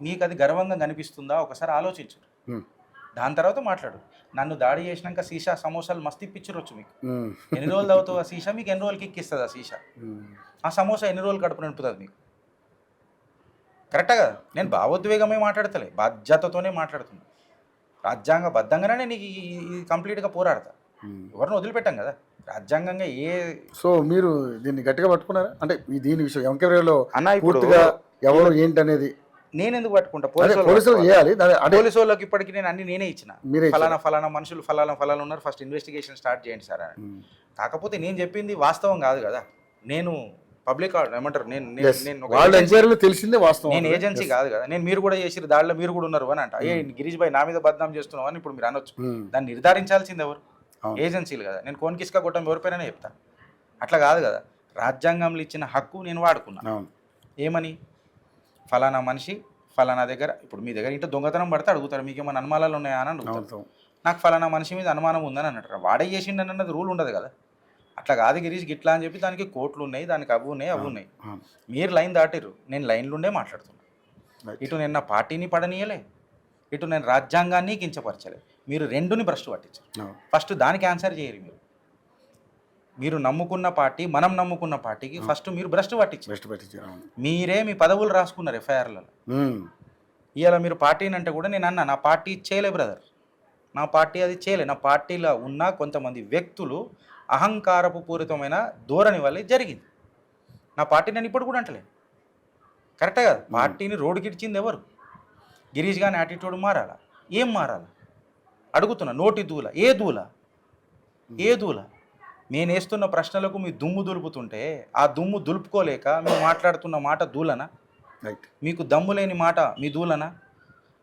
మీకు అది గర్వంగా కనిపిస్తుందా ఒకసారి ఆలోచించు. ఉమ్, దాని తర్వాత మాట్లాడు. నన్ను దాడి చేసినాక సీసా సమోసాలు మస్తు ఇప్పించవచ్చు మీకు. ఉమ్, ఎన్ని రోజులు తాగుతావు ఆ సీసా, మీకు ఎన్ని రోజులకి ఎక్కిస్తుంది ఆ సీసా, ఉమ్, ఆ సమోసా ఎన్ని రోజులు కడుపు నింపుతుంది మీకు. కరెక్టా కదా? నేను భావోద్వేగమే మాట్లాడతలే, బాధ్యతతోనే మాట్లాడుతున్నా. రాజ్యాంగబద్ధంగానే నీకు ఇది కంప్లీట్గా పోరాడతా. ఉమ్. ఎవరిని వదిలిపెట్టాం కదా రాజ్యాంగంగా. సో మీరు దీన్ని గట్టిగా పట్టుకున్నారా? అంటే దీని విషయం ఎంక్వైరీలో అన్న ఇప్పుడు పూర్తిగా ఎవరు ఏంటి అనేది నేను ఎందుకు పట్టుకుంటా? పోలీసులు చేయాలి. పోలీసు వాళ్ళకి ఇప్పటికి నేను అన్ని నేనే ఇచ్చిన. మీరే ఫలానా మనుషులు ఫలానా ఉన్నారు, ఫస్ట్ ఇన్వెస్టిగేషన్ స్టార్ట్ చేయండి సార్ అని. కాకపోతే నేను చెప్పింది వాస్తవం కాదు కదా. నేను పబ్లిక్ ఏమంటారు, నేను వాళ్ళ ఎంక్వైరీలో తెలిసిందే వాస్తవం. నేను ఏజెన్సీ కాదు కదా. నేను మీరు కూడా చేసిరు దాడిలో మీరు కూడా ఉన్నారు అని అంట. ఏ గిరీష్ భాయ్ నా మీద బద్నాం చేస్తున్నావు అని ఇప్పుడు మీరు అనొచ్చు. దాన్ని నిర్ధారించాల్సింది ఎవరు? ఏజెన్సీలు కదా. నేను కోన్కిస్కా కొట్టం ఎవరిపైనా చెప్తా. అట్లా కాదు కదా. రాజ్యాంగంలో ఇచ్చిన హక్కు నేను వాడుకున్నా. ఏమని? ఫలానా మనిషి ఫలానా దగ్గర, ఇప్పుడు మీ దగ్గర ఇంట్లో దొంగతనం పడితే అడుగుతారు మీకు ఏమైనా అనుమానాలు ఉన్నాయా అని అడుగుతారు. నాకు ఫలానా మనిషి మీద అనుమానం ఉందని అన్నట్టు వాడే చేసిండని అన్నది రూల్ ఉండదు కదా. అట్లా కాదు గిరీష్ గిట్లా అని చెప్పి దానికి కోర్టులు ఉన్నాయి, దానికి అవి ఉన్నాయి. మీరు లైన్ దాటిరు, నేను లైన్లు ఉండే మాట్లాడుతున్నా. ఇటు నేను నా పార్టీని పడనీయలే, ఇటు నేను రాజ్యాంగాన్ని కించపరచలే. మీరు రెండుని భ్రష్టు పట్టించారు. ఫస్ట్ దానికి ఆన్సర్ చేయరు. మీరు నమ్ముకున్న పార్టీ, మనం నమ్ముకున్న పార్టీకి ఫస్ట్ మీరు భ్రష్టు పట్టించారు. మీరే మీ పదవులు రాసుకున్నారు ఎఫ్ఐఆర్లలో. ఇవాళ మీరు పార్టీని అంటే కూడా నేను అన్నా నా పార్టీ చేయలే బ్రదర్, నా పార్టీ అది చేయలే. నా పార్టీలో ఉన్న కొంతమంది వ్యక్తులు అహంకారపు పూరితమైన ధోరణి వల్ల జరిగింది. నా పార్టీ నేను ఇప్పుడు కూడా అంటలే. కరెక్టే కదా. పార్టీని రోడ్డుకి ఇచ్చింది ఎవరు? గిరీష్ గాని యాటిట్యూడ్ మారాలా? ఏం మారాలా అడుగుతున్నా. నోటి దూల, ఏ దూల? నేను వేస్తున్న ప్రశ్నలకు మీ దుమ్ము దులుపుతుంటే ఆ దుమ్ము దులుపుకోలేక మీరు మాట్లాడుతున్న మాట దూలనా? మీకు దమ్ము లేని మాట మీ దూలనా?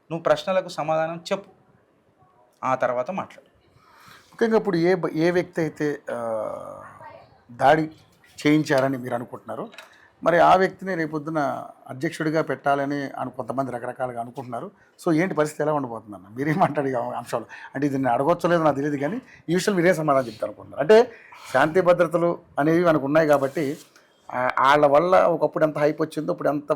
నువ్వు ప్రశ్నలకు సమాధానం చెప్పు, ఆ తర్వాత మాట్లాడు. ముఖ్యంగా ఇప్పుడు ఏ వ్యక్తి అయితే దాడి చేయించారని మీరు అనుకుంటున్నారో, మరి ఆ వ్యక్తిని రేపొద్దున అధ్యక్షుడిగా పెట్టాలని కొంతమంది రకరకాలుగా అనుకుంటున్నారు. సో ఏంటి పరిస్థితి ఎలా ఉండబోతుందన్న? మీరేం మాట్లాడే అంశాలు అంటే దీన్ని అడగొచ్చలేదు నాకు తెలియదు, కానీ ఈ విషయాలు మీరే సమాధానం చెప్తారు అనుకుంటున్నారు. అంటే శాంతి భద్రతలు అనేవి మనకు ఉన్నాయి కాబట్టి వాళ్ళ వల్ల ఒకప్పుడు ఎంత హైప్ వచ్చిందో ఇప్పుడు ఎంత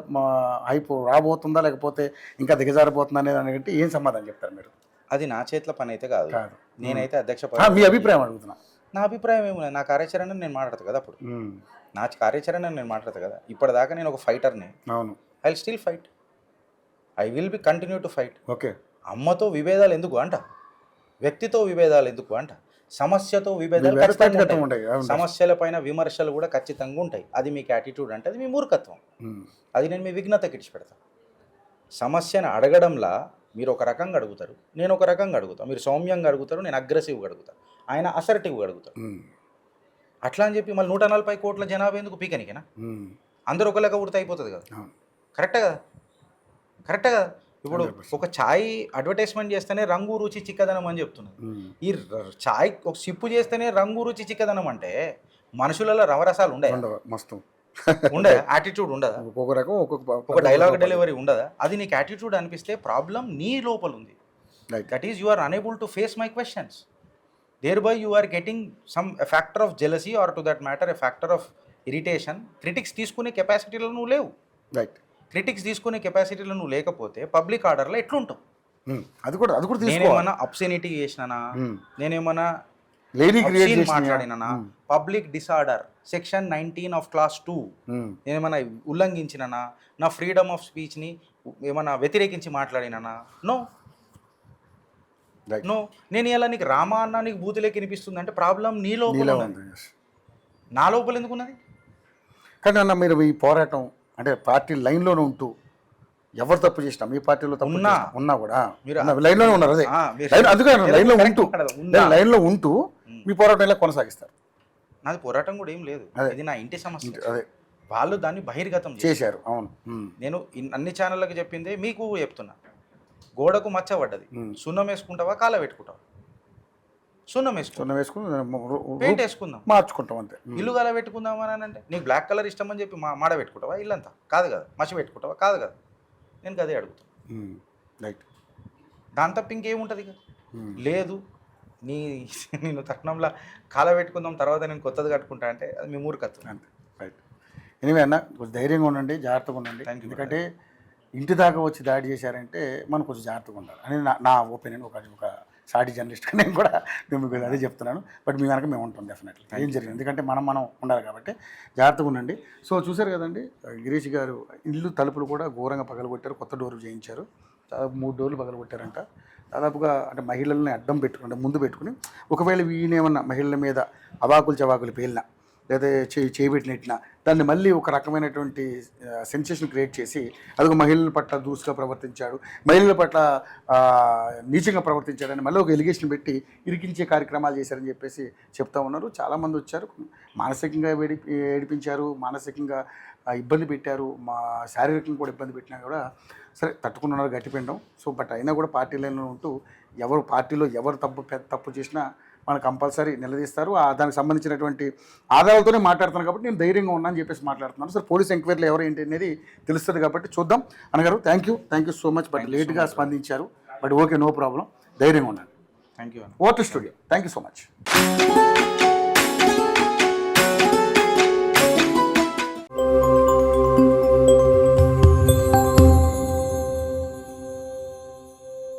హైప్ రాబోతుందా, లేకపోతే ఇంకా దిగజారిపోతుందా అనేది అనేది ఏం సమాధానం చెప్తారు మీరు? అది నా చేతిలో పని అయితే కాదు. నేనైతే అధ్యక్ష మీ అభిప్రాయం అడుగుతున్నా. నా అభిప్రాయం ఏమి లేదు. నా కార్యాచరణ నేను మాట్లాడతా కదా. అప్పుడు నా కార్యాచరణ నేను మాట్లాడతా కదా. ఇప్పటిదాకా నేను ఒక ఫైటర్ని. అవును, I will still fight, I will be continue to fight. Okay. అమ్మతో విభేదాలు ఎందుకు అంట, వ్యక్తితో విభేదాలు ఎందుకు అంట, సమస్యతో విభేదాలు ఖచ్చితంగా ఉంటాయి. సమస్యల పైన విమర్శలు కూడా ఖచ్చితంగా ఉంటాయి. అది మీకు యాటిట్యూడ్ అంటే అది మీ మూర్ఖత్వం. అది నేను మీ విఘ్నతకి ఇడిచిపెడతా. సమస్యను అడగడంలా మీరు ఒక రకంగా అడుగుతారు, నేను ఒక రకంగా అడుగుతాను. మీరు సౌమ్యంగా అడుగుతారు, నేను అగ్రెసివ్గా అడుగుతాను, ఆయన అసర్టివ్గా అడుగుతారు. అట్లా అని చెప్పి మళ్ళీ 140 కోట్ల జనాభా ఎందుకు పీకనికేనా? అందరూ ఒక లెక్క ఉడితే అయిపోతుంది కదా. కరెక్టే కదా. ఇప్పుడు ఒక ఛాయ్ అడ్వర్టైజ్మెంట్ చేస్తేనే రంగు రుచి చిక్కదనం అని చెప్తున్నారు. ఈ ఛాయ్ ఒక సిప్పు చేస్తేనే రంగు రుచి చిక్కదనం అంటే మనుషులలో రవరసాలు ఉండే మస్తు ఉండే యాటిట్యూడ్ ఉండదా? ఒక్కొక్క రకం ఒక డైలాగ్ డెలివరీ ఉండదా? అది నీకు యాటిట్యూడ్ అనిపిస్తే ప్రాబ్లం నీ లోపల ఉంది. That is you are unable to face my questions. thereby you are getting some a factor of jealousy or to that matter a factor of irritation. Critics తీసుకునే కెపాసిటీలో నువ్వు లేవు. రైట్. క్రిటిక్స్ తీసుకునే కెపాసిటీలో నువ్వు లేకపోతే పబ్లిక్ ఆర్డర్లో ఎట్లుంటావు? అది కూడా నేనేమన్నా అబ్సెనిటీ చేసినానా, నేనేమన్నా మాట్లాడినా, public disorder section 19 of class 2 నేనేమన్నా ఉల్లంఘించినానా, నా ఫ్రీడమ్ ఆఫ్ స్పీచ్ని ఏమన్నా వ్యతిరేకించి మాట్లాడినానా? నో. నేను ఇలా నీకు రామా అన్న నీకు బూతులేకి వినిపిస్తుంది అంటే ప్రాబ్లం నీ లోపల ఉంది, నా లోపల ఎందుకున్నది? కానీ అన్న మీరు ఈ పోరాటం అంటే పార్టీ లైన్లోనే ఉంటూ ఎవరు తప్పు చేసినా మీ పార్టీలో తప్పు ఉన్నా కూడా మీరు లైన్లోనే ఉన్నారు. అదే అందుకని లైన్లో ఉంటూ మీ పోరాటం ఇలా కొనసాగిస్తారు. నాది పోరాటం కూడా ఏం లేదు, ఇది నా ఇంటి సమస్య. అదే వాళ్ళు దాన్ని బహిర్గతం చేశారు. అవును. నేను అన్ని ఛానళ్ళకి చెప్పిందే మీకు చెప్తున్నా. గోడకు మచ్చ పడ్డది, సున్నం వేసుకుంటావా కాల పెట్టుకుంటావా? సున్నం వేసుకుని పెయింట్ వేసుకుందాం, మార్చుకుంటాం అంతే. ఇల్లు కాల పెట్టుకుందాం అని అంటే నీకు బ్లాక్ కలర్ ఇష్టం అని చెప్పి మాడ పెట్టుకుంటావా? ఇల్లంతా కాదు కదా. మసి పెట్టుకుంటావా? కాదు కదా. నేను అదే అడుగుతాను. రైట్. దాని తప్ప ఇంకేముంటుంది? లేదు నేను తరుణంలో కాల పెట్టుకుందాం తర్వాత నేను కొత్తది కట్టుకుంటా అంటే అది మీ మూర్ఖత్వం. అంతే, రైట్. ఎనివే అన్న, కొంచెం ధైర్యంగా ఉండండి, జాగ్రత్తగా ఉండండి. Thank you, ఎందుకంటే ఇంటి దాకా వచ్చి దాడి చేశారంటే మనం కొంచెం జాగ్రత్తగా ఉండాలి అని నా ఒపీనియన్. ఒక సాటి జర్నలిస్ట్గా నేను కూడా మీకు అదే చెప్తున్నాను. బట్ మీ వెనక మేము ఉంటాం డెఫినెట్లీ, ఏం జరిగింది, ఎందుకంటే మనం ఉండాలి కాబట్టి జాగ్రత్తగా ఉండండి. సో చూశారు కదండి, గిరీష్ గారు ఇల్లు తలుపులు కూడా ఘోరంగా పగలగొట్టారు, కొత్త డోర్లు చేయించారు. దాదాపు 3 డోర్లు పగలగొట్టారంట. దాదాపుగా అంటే మహిళల్ని అడ్డం పెట్టుకుని ముందు పెట్టుకుని ఒకవేళ ఈయనేమన్నా మహిళల మీద అవాకులు చవాకులు పేలినా లేదా చేయబెట్టినట్టినా దాన్ని మళ్ళీ ఒక రకమైనటువంటి సెన్సేషన్ క్రియేట్ చేసి అదొక మహిళల పట్ల దూసుగా ప్రవర్తించాడు, మహిళల పట్ల నీచంగా ప్రవర్తించాడని మళ్ళీ ఒక ఎలిగేషన్ పెట్టి ఇరికించే కార్యక్రమాలు చేశారని చెప్పేసి చెప్తా ఉన్నారు. చాలామంది వచ్చారు, మానసికంగా ఏడిపించారు, మానసికంగా ఇబ్బంది పెట్టారు, శారీరకంగా కూడా ఇబ్బంది పెట్టినా కూడా సరే తట్టుకున్నారు గట్టిపిండం. సో బట్ అయినా కూడా పార్టీలలో ఉంటూ పార్టీలో ఎవరు తప్పు చేసినా మనం కంపల్సరీ నిలదీస్తారు. దానికి సంబంధించినటువంటి ఆధారాలతోనే మాట్లాడుతున్నాను కాబట్టి నేను ధైర్యంగా ఉన్నాను చెప్పేసి మాట్లాడుతున్నాను. సరే పోలీస్ ఎంక్వైరీలో ఎవరు ఏంటి అనేది తెలుస్తుంది కాబట్టి చూద్దాం. అన్నగారు thank you so much. But లేట్గా స్పందించారు, బట్ ఓకే, నో ప్రాబ్లం, ధైర్యంగా ఉన్నాను. Thank you. Over to studio. Thank you so much.